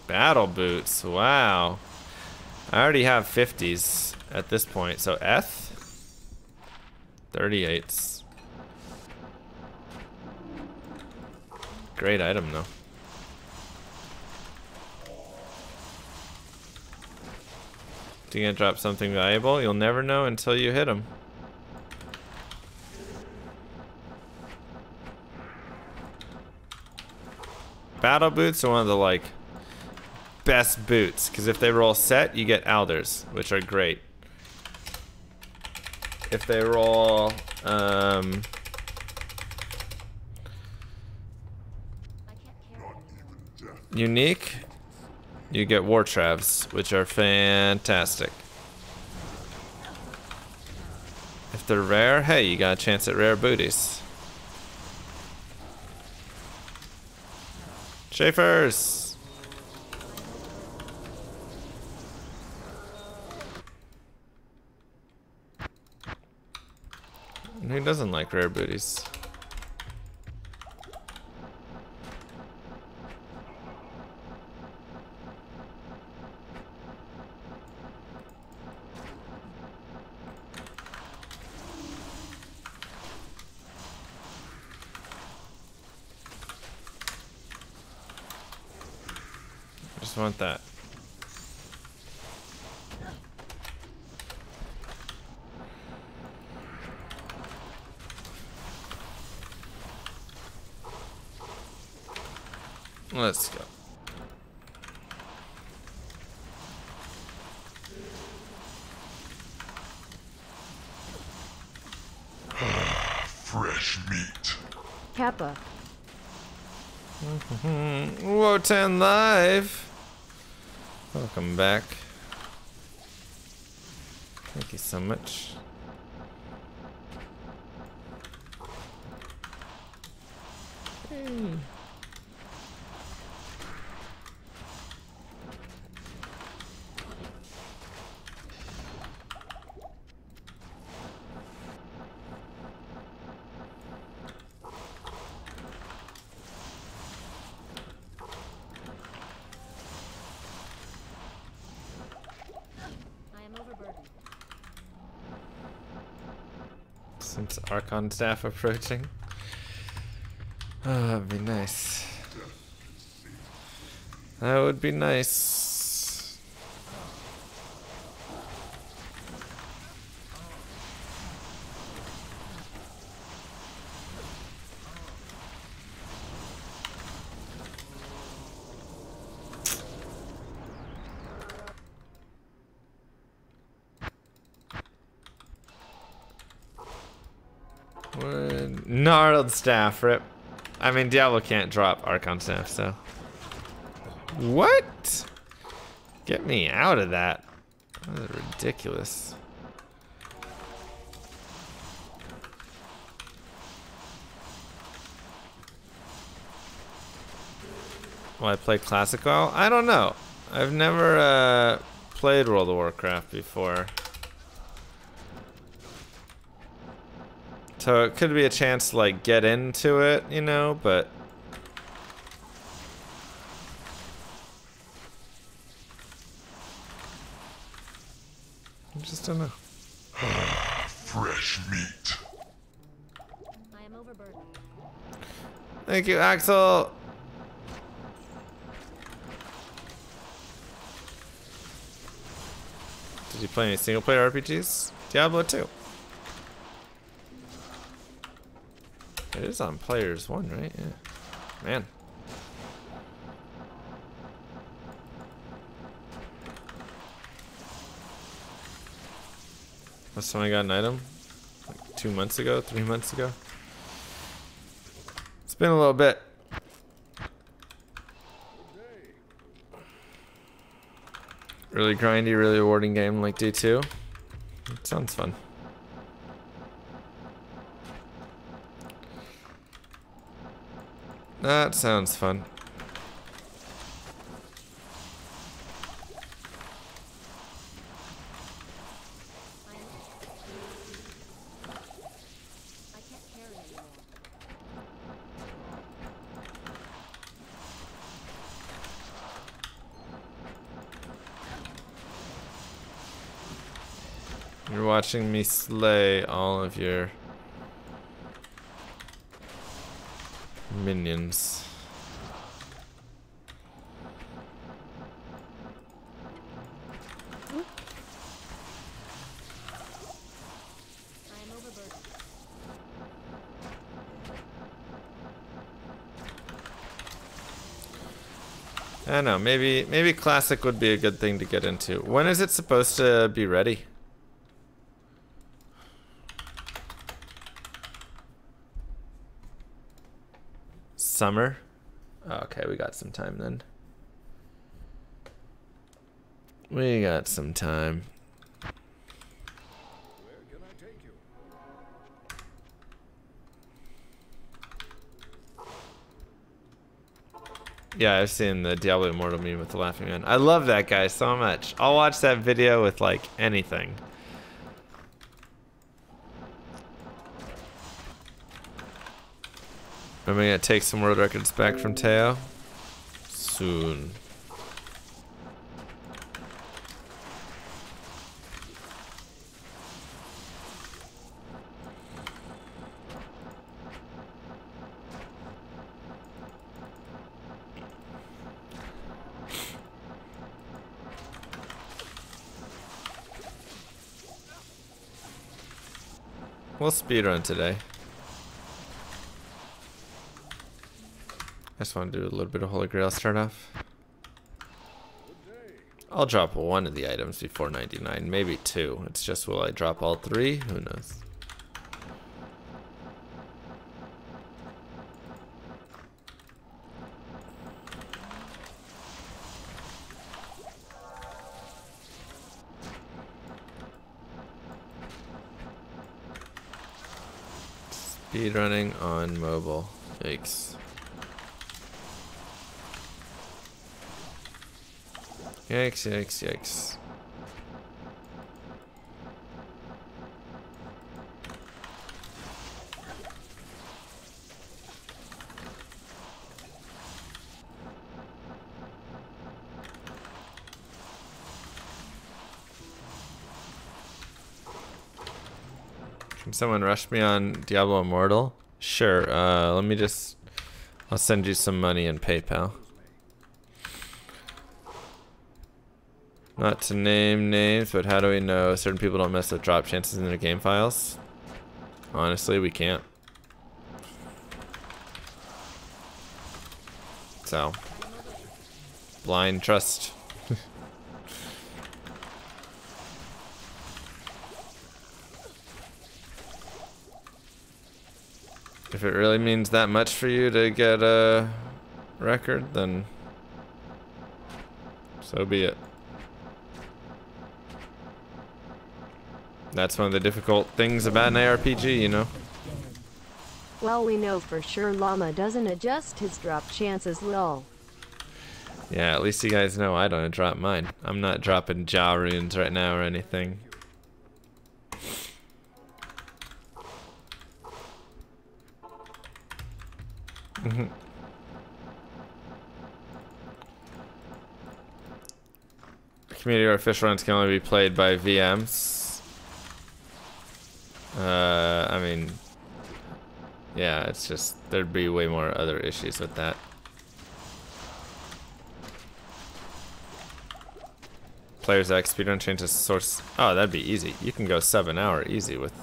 Battle boots, wow. I already have 50s at this point, so F? 38s. Great item though. You gonna drop something valuable? You'll never know until you hit him. Battle boots are one of the like best boots, because if they roll set, you get Alders, which are great. If they roll unique, you get War Travs, which are fantastic. If they're rare, hey, you got a chance at rare booties. Schaefer's! Who doesn't like rare booties? Just want that. Let's go. Fresh meat. Kappa. Wotan Live. Welcome back. Thank you so much. Hey. Since Archon staff approaching. Oh, that'd be nice. That would be nice. Gnarled staff, rip. I mean, Diablo can't drop Archon staff, so. What? Get me out of that. That is ridiculous. Will I play Classic WoW? I don't know. I've never played World of Warcraft before. So it could be a chance to like get into it, you know, but I just don't know. Fresh meat. I am overburdened. Thank you, Axel. Did you play any single player RPGs? Diablo 2. It is on Players 1, right? Yeah. Man. Last time I got an item? Like 2 months ago? 3 months ago? It's been a little bit. Really grindy, really rewarding game like D2. It sounds fun. That sounds fun. You're watching me slay all of your minions. I don't know, maybe classic would be a good thing to get into. When is it supposed to be ready? Summer? Oh, okay, we got some time then. We got some time. Where can I take you? Yeah, I've seen the Diablo Immortal meme with the laughing man. I love that guy so much. I'll watch that video with like anything. Am I gonna take some world records back from Teo? Soon. We'll speedrun today. I just want to do a little bit of Holy Grail start off. I'll drop one of the items before 99, maybe two. It's just, will I drop all three? Who knows? Speedrunning on mobile. Yikes. Yikes, yikes, yikes. Can someone rush me on Diablo Immortal? Sure, let me just... I'll send you some money in PayPal. Not to name names, but how do we know certain people don't mess with drop chances in their game files? Honestly, we can't. So, blind trust. If it really means that much for you to get a record, then so be it. That's one of the difficult things about an ARPG, you know? Well, we know for sure Llama doesn't adjust his drop chances, lol. Yeah, at least you guys know I don't drop mine. I'm not dropping jaw runes right now or anything. Community or official runs can only be played by VMs. I mean, yeah, it's just, there'd be way more other issues with that. Players X speedrun changes source. Oh, that'd be easy. You can go sub an hour easy with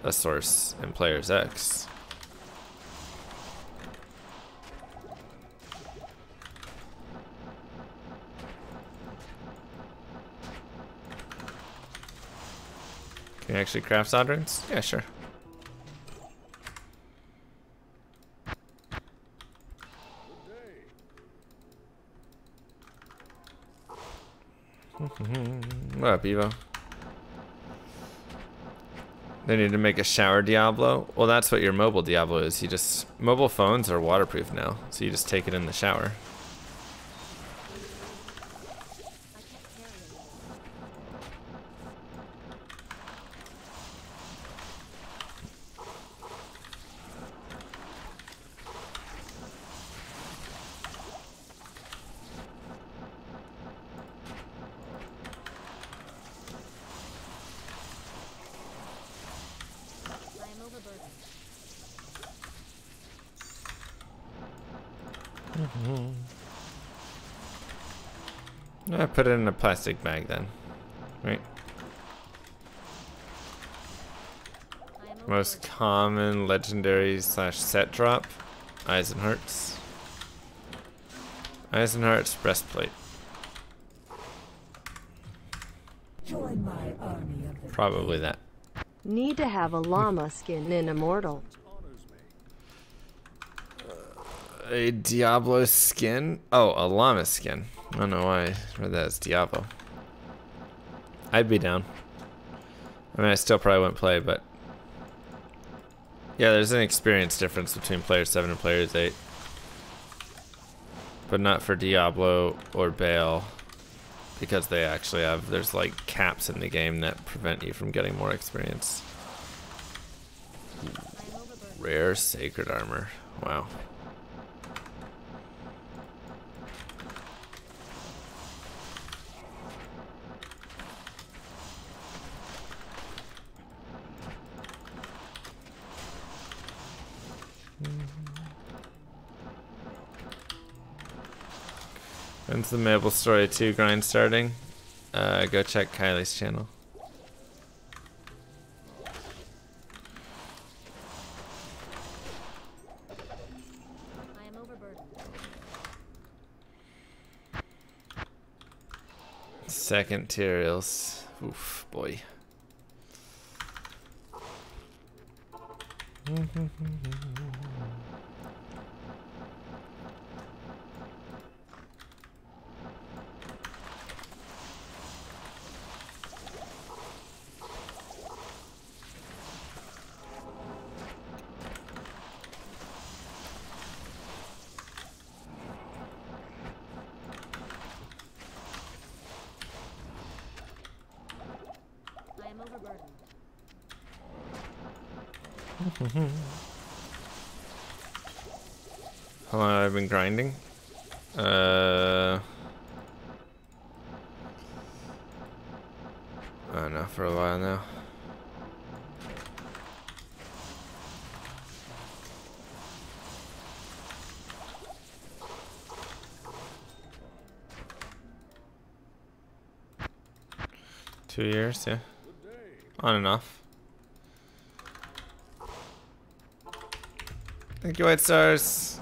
a source in Players X. Can you actually craft solderings? Yeah, sure. What up, Evo? They need to make a shower Diablo. Well, that's what your mobile Diablo is. You just, mobile phones are waterproof now, so you just take it in the shower. I put it in a plastic bag then, right? Most common legendary / set drop, Eisenhart's. Eisenhart's breastplate. Join my army of the Probably that. Need to have a llama skin in Immortal. A Diablo skin? Oh, a llama skin. I don't know why I read that as Diablo. I'd be down. I mean, I still probably wouldn't play, but yeah, there's an experience difference between Players 7 and Players 8. But not for Diablo or Baal, because they actually have, there's like caps in the game that prevent you from getting more experience. Rare sacred armor. Wow. When's the Maple Story 2 grind starting? Go check Kylie's channel. I am overburdened. Second materials. Oof, boy. I am overburdened. How long have I been grinding? I don't know, for a while now. Two years, yeah. On and off. Thank you, White Stars.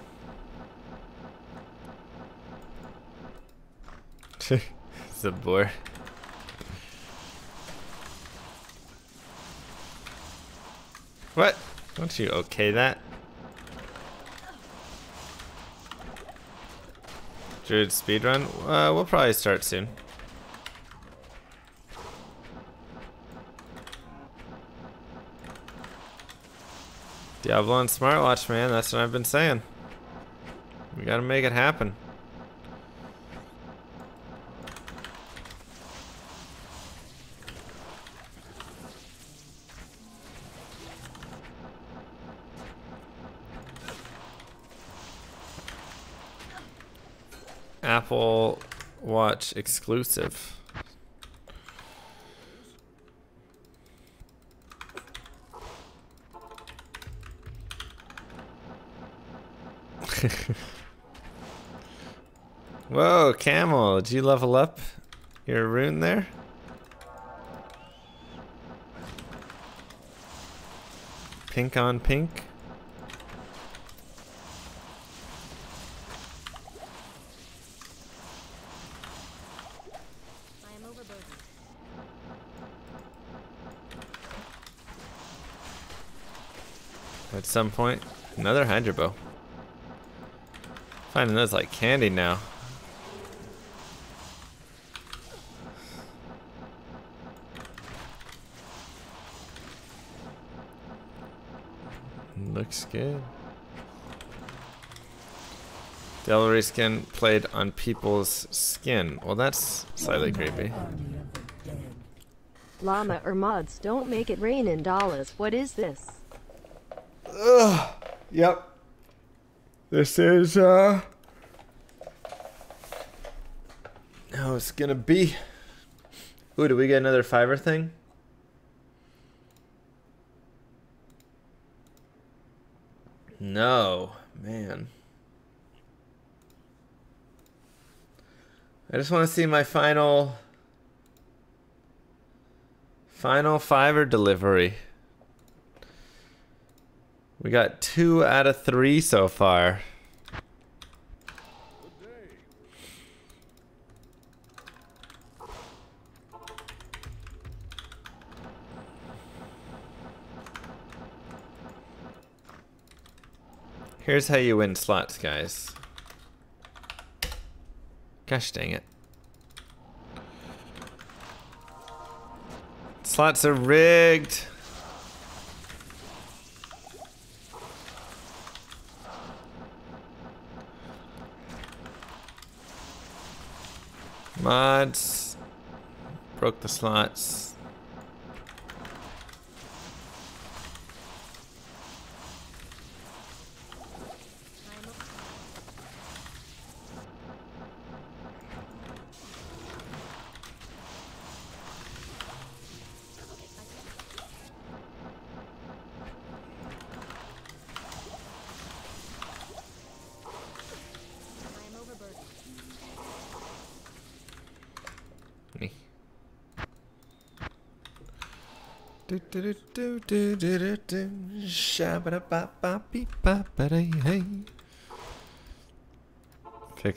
It's a bore. What? Don't you okay that? Druid speedrun? We'll probably start soon. Diablo and smartwatch, man. That's what I've been saying. We gotta make it happen. Apple Watch exclusive. Whoa, Camel, did you level up your rune there? Pink on pink. I am overburdened. At some point, another Hydra bow. Finding those like candy now. Looks good. Devil reskin played on people's skin. Well, that's slightly creepy. Army of the dead. Llama or mods don't make it rain in dollars. What is this? Ugh. Yep. This is how it's gonna be. Ooh, do we get another Fiverr thing? No, man. I just want to see my final Fiverr delivery. We got 2 out of 3 so far. Here's how you win slots, guys. Gosh dang it. Slots are rigged. Mods broke the slots. Fix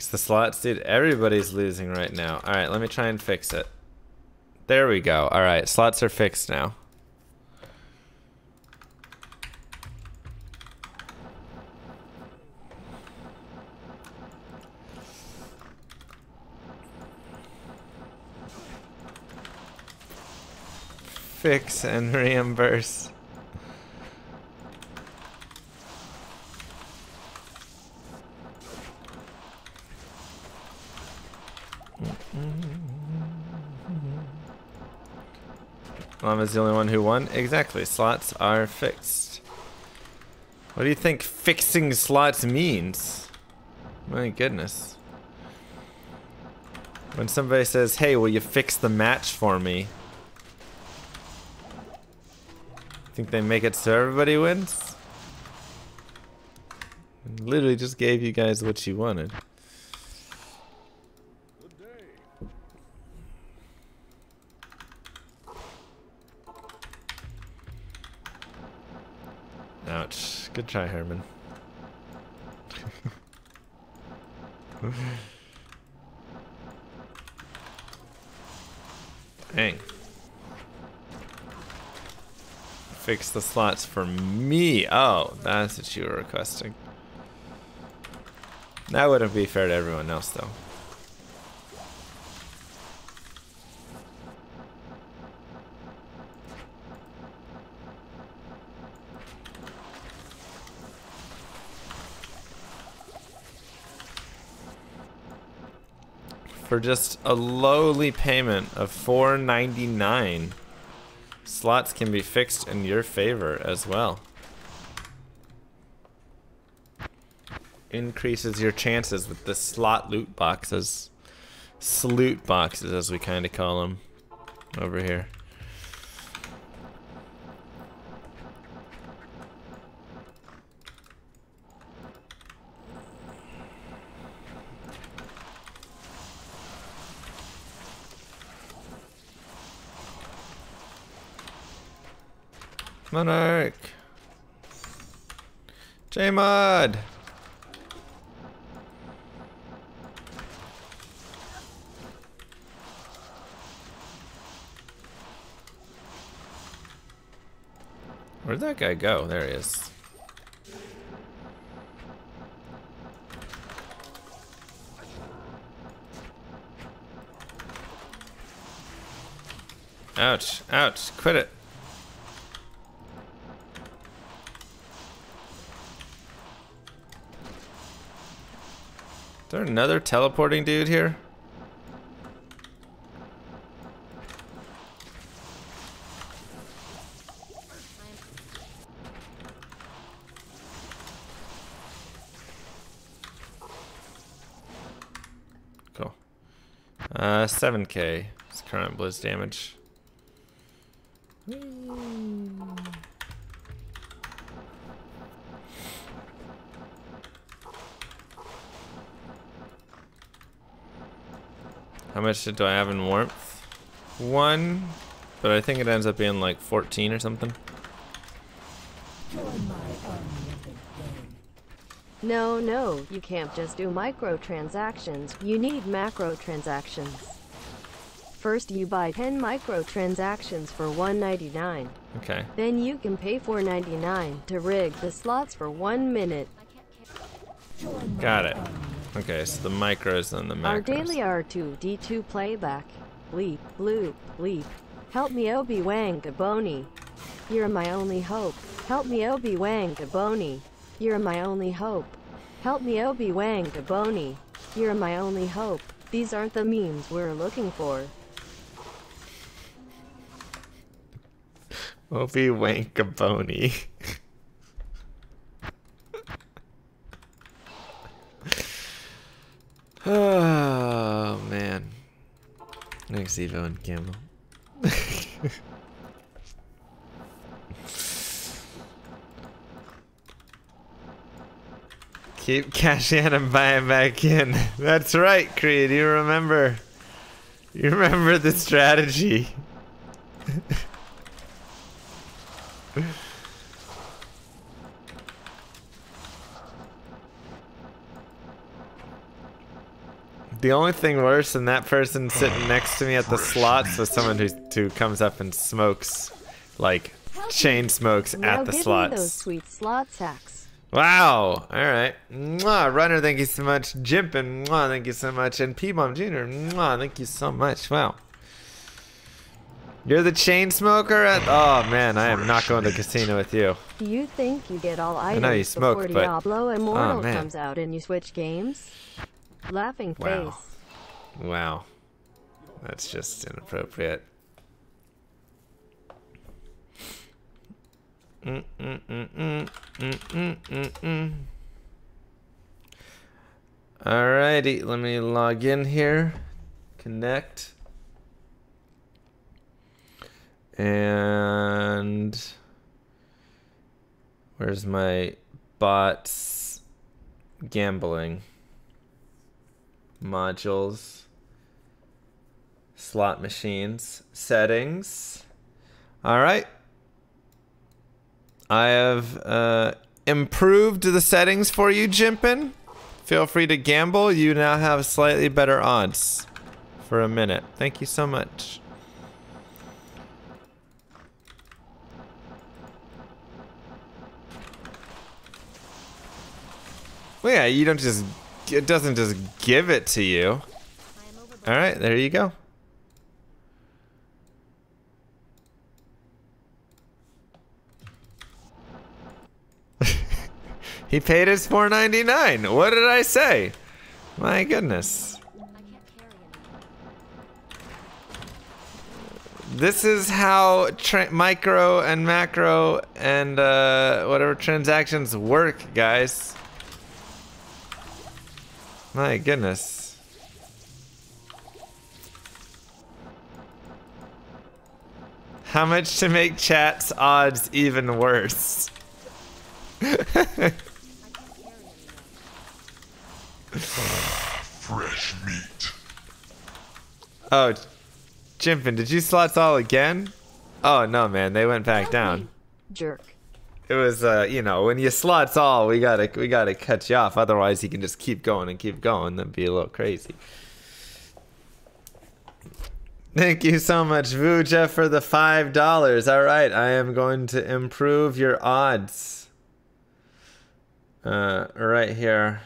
the slots, dude. Everybody's losing right now. All right, let me try and fix it. There we go. All right, slots are fixed now. Fix and reimburse. Llama's the only one who won. Exactly. Slots are fixed. What do you think fixing slots means? My goodness. When somebody says, hey, will you fix the match for me? Think they make it so everybody wins? Literally just gave you guys what you wanted. Ouch. Good try, Herman. Dang. Fix the slots for me. Oh, that's what you were requesting. That wouldn't be fair to everyone else, though. For just a lowly payment of $4.99, slots can be fixed in your favor as well. Increases your chances with the slot loot boxes. Sloot boxes, as we kind of call them over here. Monarch. J-Mod. Where'd that guy go? There he is. Ouch. Ouch. Quit it. Is there another teleporting dude here? Cool. 7k is current blizz damage. How much do I have in warmth? 1, but I think it ends up being like 14 or something. No, you can't just do microtransactions. You need macrotransactions. First you buy 10 microtransactions for $1.99. Okay. Then you can pay $4.99 to rig the slots for 1 minute. Got it. Okay, so the micros and the macros. Our daily R2-D2 playback. Bleep, bloop, bleep. Help me Obi-Wan Gaboni. You're my only hope. Help me Obi-Wan Gaboni. You're my only hope. Help me Obi-Wan Gaboni. You're my only hope. These aren't the memes we're looking for. Obi-Wan Gaboni. Oh man. Thanks, Evo and Campbell. Keep cashing and buying back in. That's right, Creed. You remember. You remember the strategy. The only thing worse than that person sitting next to me at the slots was someone who comes up and smokes, like, chain smokes Now at the give slots. me those sweet slot sacks. Wow. All right. Mwah. Runner, thank you so much. Jimpin, mwah, thank you so much. And P-Bomb Jr., mwah, thank you so much. Wow. You're the chain smoker at... Oh, man, I am not going to the casino with you. Do you think you get all know you items smoke, before but- Diablo Immortal Oh, man. comes out and you switch games? Laughing Wow. face. Wow. That's just inappropriate. Alrighty, let me log in here. Connect. And where's my bots gambling modules, slot machines, settings. All right. I have improved the settings for you, Jimpin. Feel free to gamble. You now have slightly better odds for a minute. Thank you so much. Well, yeah, you don't just... It doesn't just give it to you. I am overburdened. All right, there you go. He paid his $4.99. What did I say? My goodness. I can't carry anymore. This is how micro and macro and whatever transactions work, guys. My goodness. How much to make chat's odds even worse? I can't carry anymore. Fresh meat. Oh, Jimpin, did you slots all again? Oh no, man, they went back down. Jerk. It was, you know, when you slots all, we gotta cut you off. Otherwise, you can just keep going and keep going. That'd be a little crazy. Thank you so much, Vuja, for the $5. All right, I am going to improve your odds. Right here.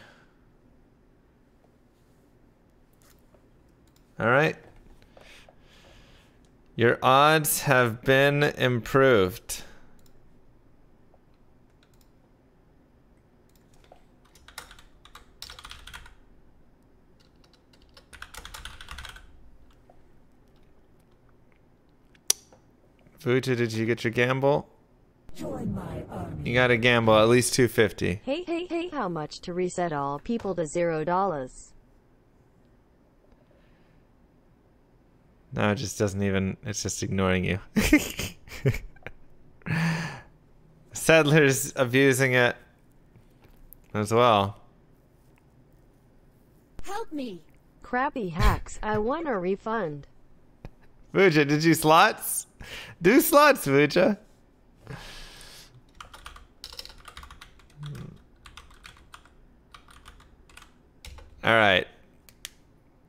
All right. Your odds have been improved. Vuja, did you get your gamble? Join my army. You gotta gamble at least 250. Hey, how much to reset all people to $0? No, it just doesn't even, it's just ignoring you. Settler's abusing it as well. Help me. Crappy hacks, I want a refund. Vuja, did you slots? Do slots, Vuja. All right.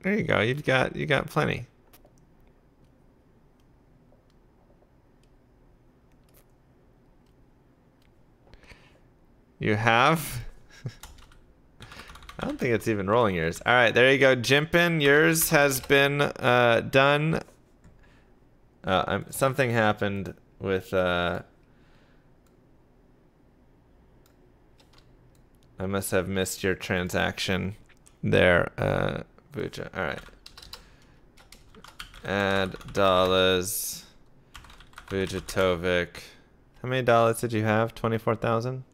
There you go. You got plenty. You have? I don't think it's even rolling yours. All right, there you go. Jimpin, yours has been done. Something happened with... I must have missed your transaction there, Vuja. All right. Add dollars. Vujatovic. How many dollars did you have? 24,000?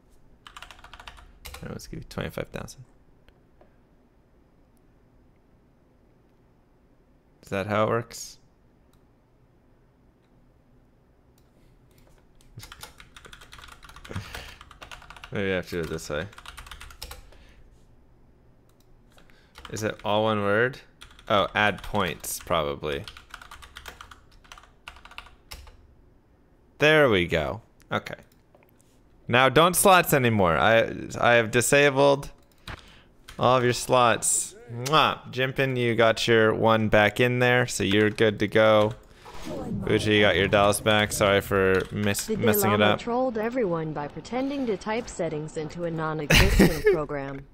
Let's give you 25,000. Is that how it works? Maybe I have to do it this way. Is it all one word? Oh, add points, probably. There we go. Okay. Now don't slots anymore. I have disabled all of your slots. Mwah. Jimpin, you got your one back in there, so you're good to go. Uchi, you got your dolls back. Sorry for The messing it Llama up. trolled everyone by pretending to type settings into a non-existent program.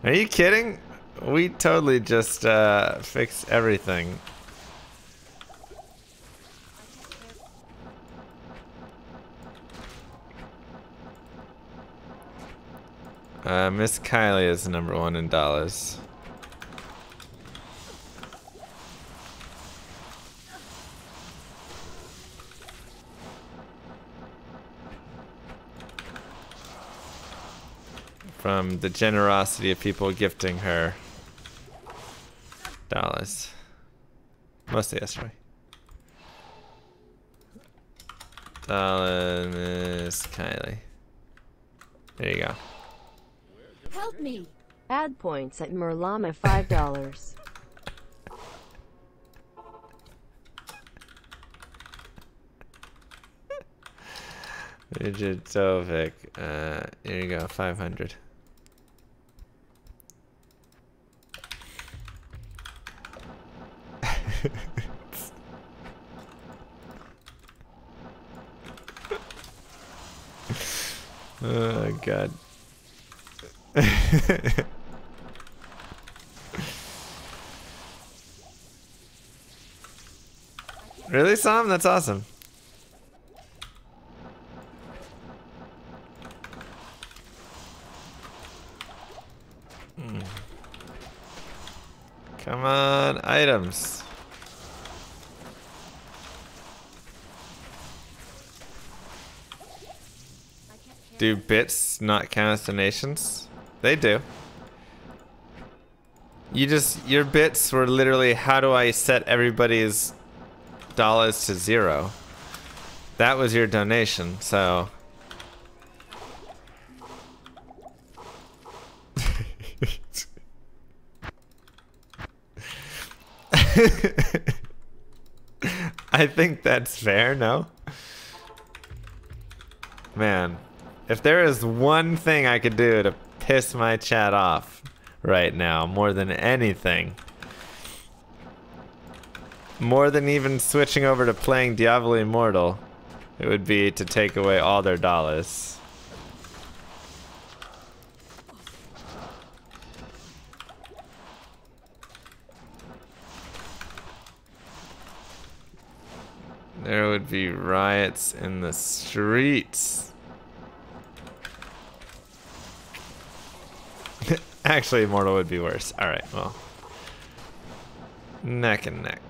Are you kidding? We totally just fixed everything. Miss Kylie is number 1 in dollars. From the generosity of people gifting her dollars. Mostly yesterday. Dollar, Miss Kylie. There you go. Help me! Add points at Merlama $5. Digitovic. Here you go, 500. Oh god. Really, Sam? That's awesome. Come on, items. Do bits not count as donations? They do. Your bits were literally, how do I set everybody's dollars to 0? That was your donation, so. I think that's fair, no? Man, if there is one thing I could do to piss my chat off right now, more than anything, more than even switching over to playing Diablo Immortal, it would be to take away all their dollars. There would be riots in the streets. Actually, Immortal would be worse. Alright, well. Neck and neck.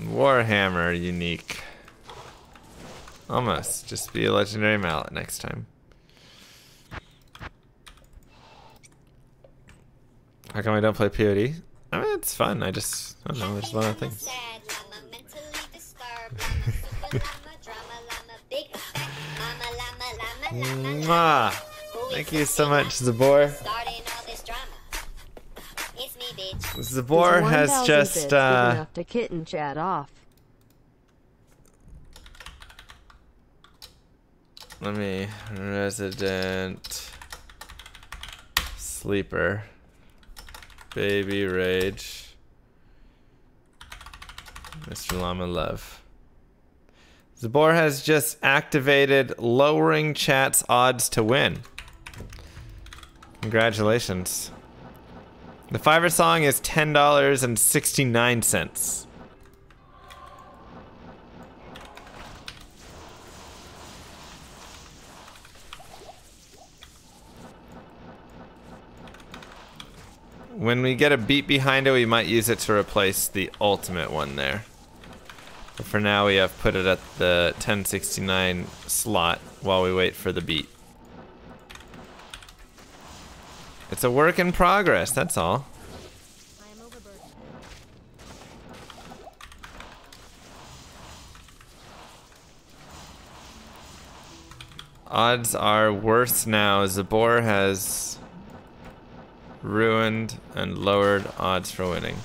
Warhammer unique. Almost. Just be a legendary mallet next time. How come I don't play POD? I mean, it's fun. I don't know, there's a lot of things. Mwah. Thank you so much, Zabor. Zabor has just enough to kitten chat off. let me resident sleeper baby rage Mr. Llama Love. Zabor has just activated lowering chat's odds to win. Congratulations. The Fiverr song is $10.69. When we get a beat behind it, we might use it to replace the ultimate one there. But for now, we have put it at the 1069 slot while we wait for the beat. It's a work in progress, that's all. I am overburdened. Odds are worse now. Zabor has ruined and lowered odds for winning.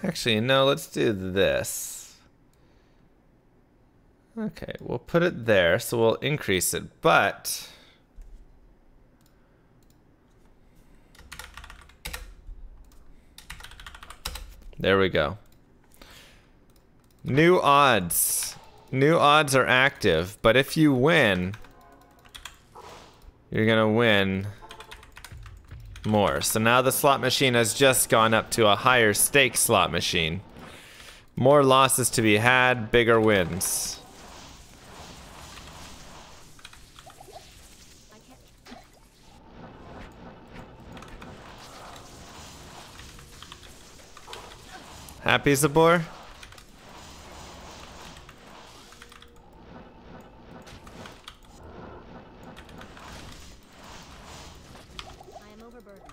Actually, no, let's do this. Okay, we'll put it there, so we'll increase it, but there we go. New odds. New odds are active, but if you win, you're gonna win more. So now the slot machine has just gone up to a higher stake slot machine. More losses to be had, bigger wins. Happy, Zabor? I am overburdened.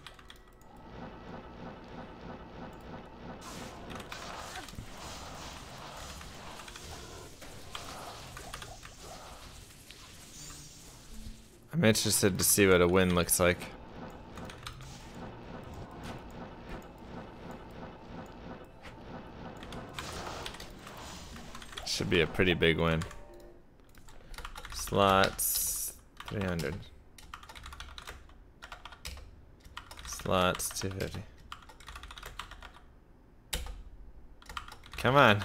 I'm interested to see what a win looks like. Should be a pretty big win. Slots 300. Slots 250. Come on.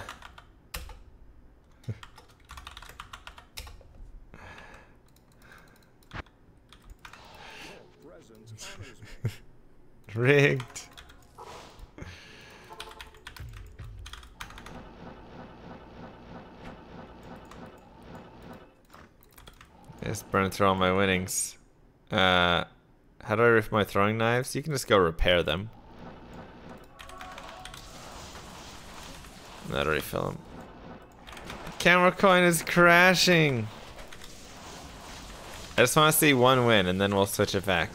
Rigged. Just burn through all my winnings. How do I refill my throwing knives? You can just go repair them. That'll refill them. Camera coin is crashing. I just want to see one win and then we'll switch it back.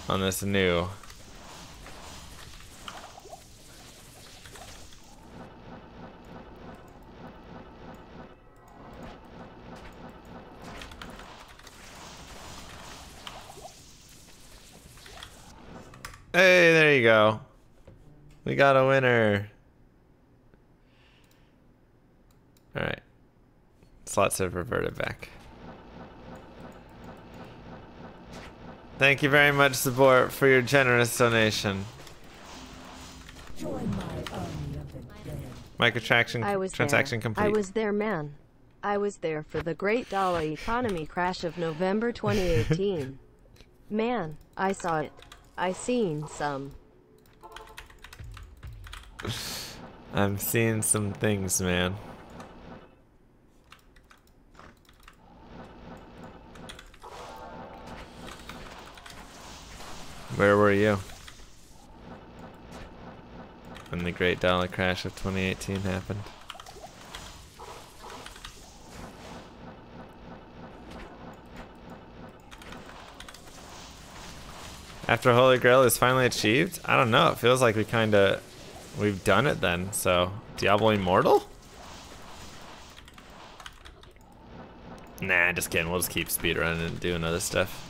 On this new. Hey, there you go. We got a winner. Alright. Slots have reverted back. Thank you very much, Sabor, for your generous donation. Microtransaction transaction complete. I was there, man. I was there for the great dollar economy crash of November 2018. Man, I saw it. I seen some. I'm seeing some things, man. Where were you when the great dollar crash of 2018 happened? After Holy Grail is finally achieved? I don't know. It feels like we've done it then. So, Diablo Immortal? Nah, just kidding. We'll just keep speedrunning and doing other stuff.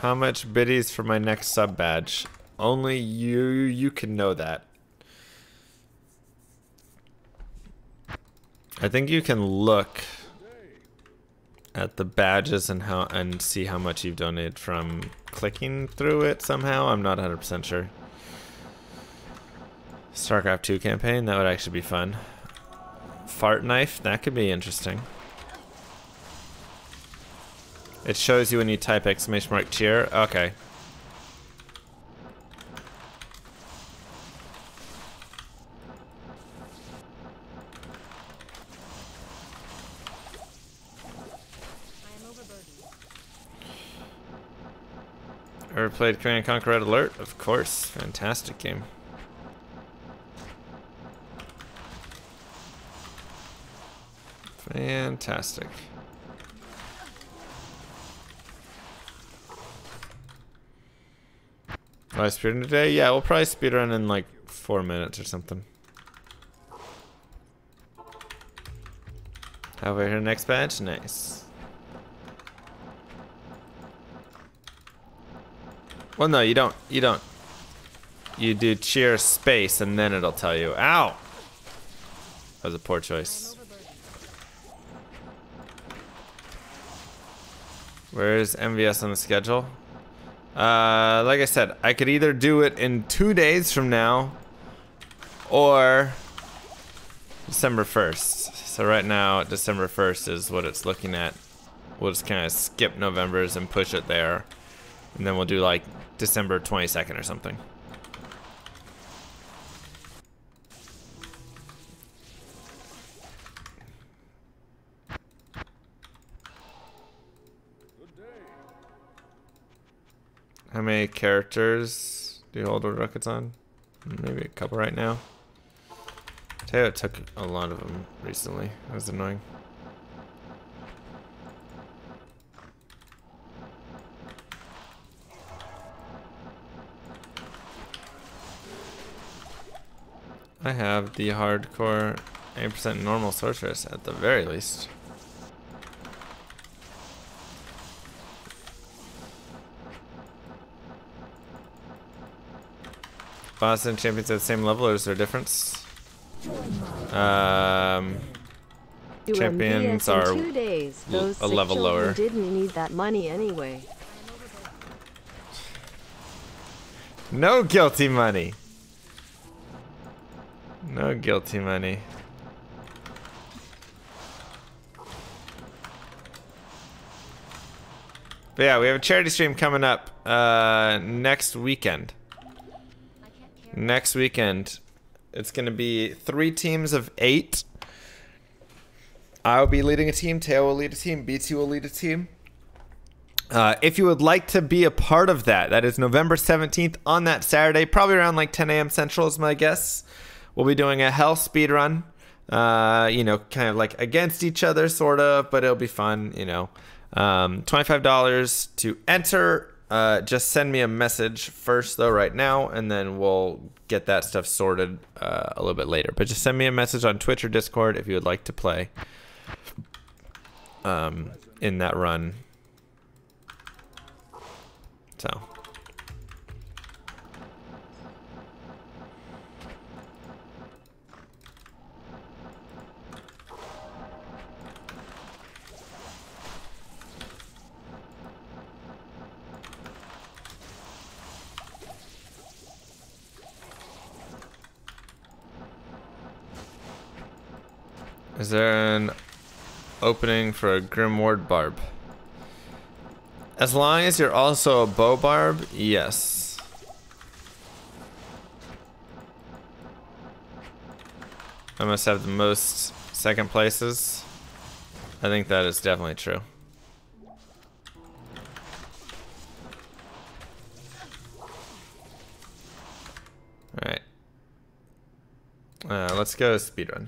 How much biddies for my next sub badge? Only you can know that. I think you can look at the badges and see how much you've donated from clicking through it somehow. I'm not 100% sure. StarCraft 2 campaign, that would actually be fun. Fart knife, that could be interesting. It shows you when you type !cheer. Okay. Ever played Command & Conquer Red Alert? Of course. Fantastic game. Fantastic. Oh, I speedrun today? Yeah, we'll probably speedrun in like 4 minutes or something. Halfway to the next batch? Nice. Well, no, you don't. You don't. You do cheer space and then it'll tell you. Ow! That was a poor choice. Where's MVS on the schedule? Like I said, I could either do it in 2 days from now or December 1st. So right now, December 1st is what it's looking at. We'll just kind of skip November's and push it there. And then we'll do like December 22nd or something. How many characters do you hold rockets on? Maybe a couple right now. Taylor took a lot of them recently. That was annoying. I have the hardcore 8% normal sorceress at the very least. Boss and champions at the same level, or is there a difference? Champions are 2 days. Those a level lower. Didn't need that money anyway. No guilty money. No guilty money. But yeah, we have a charity stream coming up next weekend. Next weekend. It's going to be 3 teams of 8. I'll be leading a team, Teo will lead a team, BT will lead a team. If you would like to be a part of that, that is November 17th on that Saturday, probably around like 10 a.m. Central is my guess. We'll be doing a hell speed run, you know, kind of like against each other, sort of, but it'll be fun, you know. $25 to enter. Just send me a message first, though, right now, and then we'll get that stuff sorted a little bit later. But just send me a message on Twitch or Discord if you would like to play in that run. So. Is there an opening for a Grim Ward Barb? As long as you're also a bow barb, yes. I must have the most second places. I think that is definitely true. Alright. Let's go speedrun.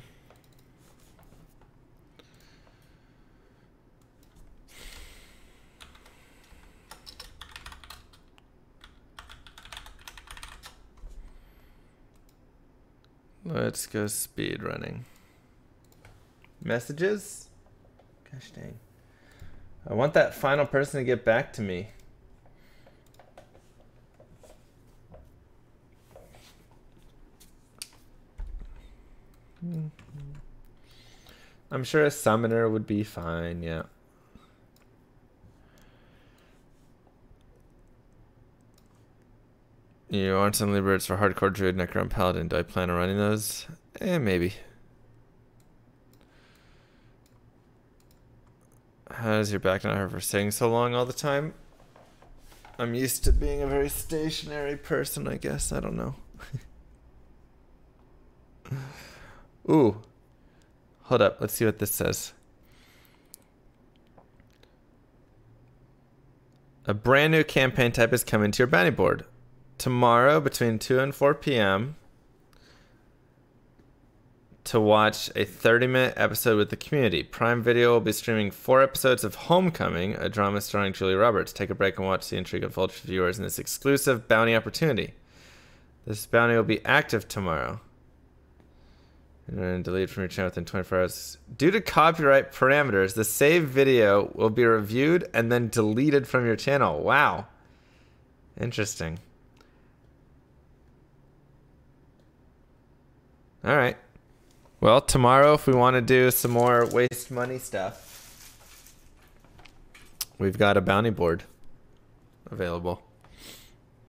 Let's go speed running. Messages? Gosh dang. I want that final person to get back to me. I'm sure a summoner would be fine, yeah. You aren't some liberates for hardcore druid, necron, paladin. Do I plan on running those? Maybe. How does your back not hurt for staying so long all the time? I'm used to being a very stationary person, I guess. I don't know. Ooh. Hold up. Let's see what this says. A brand new campaign type is coming to your bounty board. Tomorrow between 2 and 4 p.m. to watch a 30-minute episode with the community. Prime Video will be streaming 4 episodes of Homecoming, a drama starring Julia Roberts. Take a break and watch the intrigue unfold for viewers in this exclusive bounty opportunity. This bounty will be active tomorrow. And then delete from your channel within 24 hours. Due to copyright parameters, the saved video will be reviewed and then deleted from your channel. Wow. Interesting. All right. Well, tomorrow, if we want to do some more waste money stuff, we've got a bounty board available.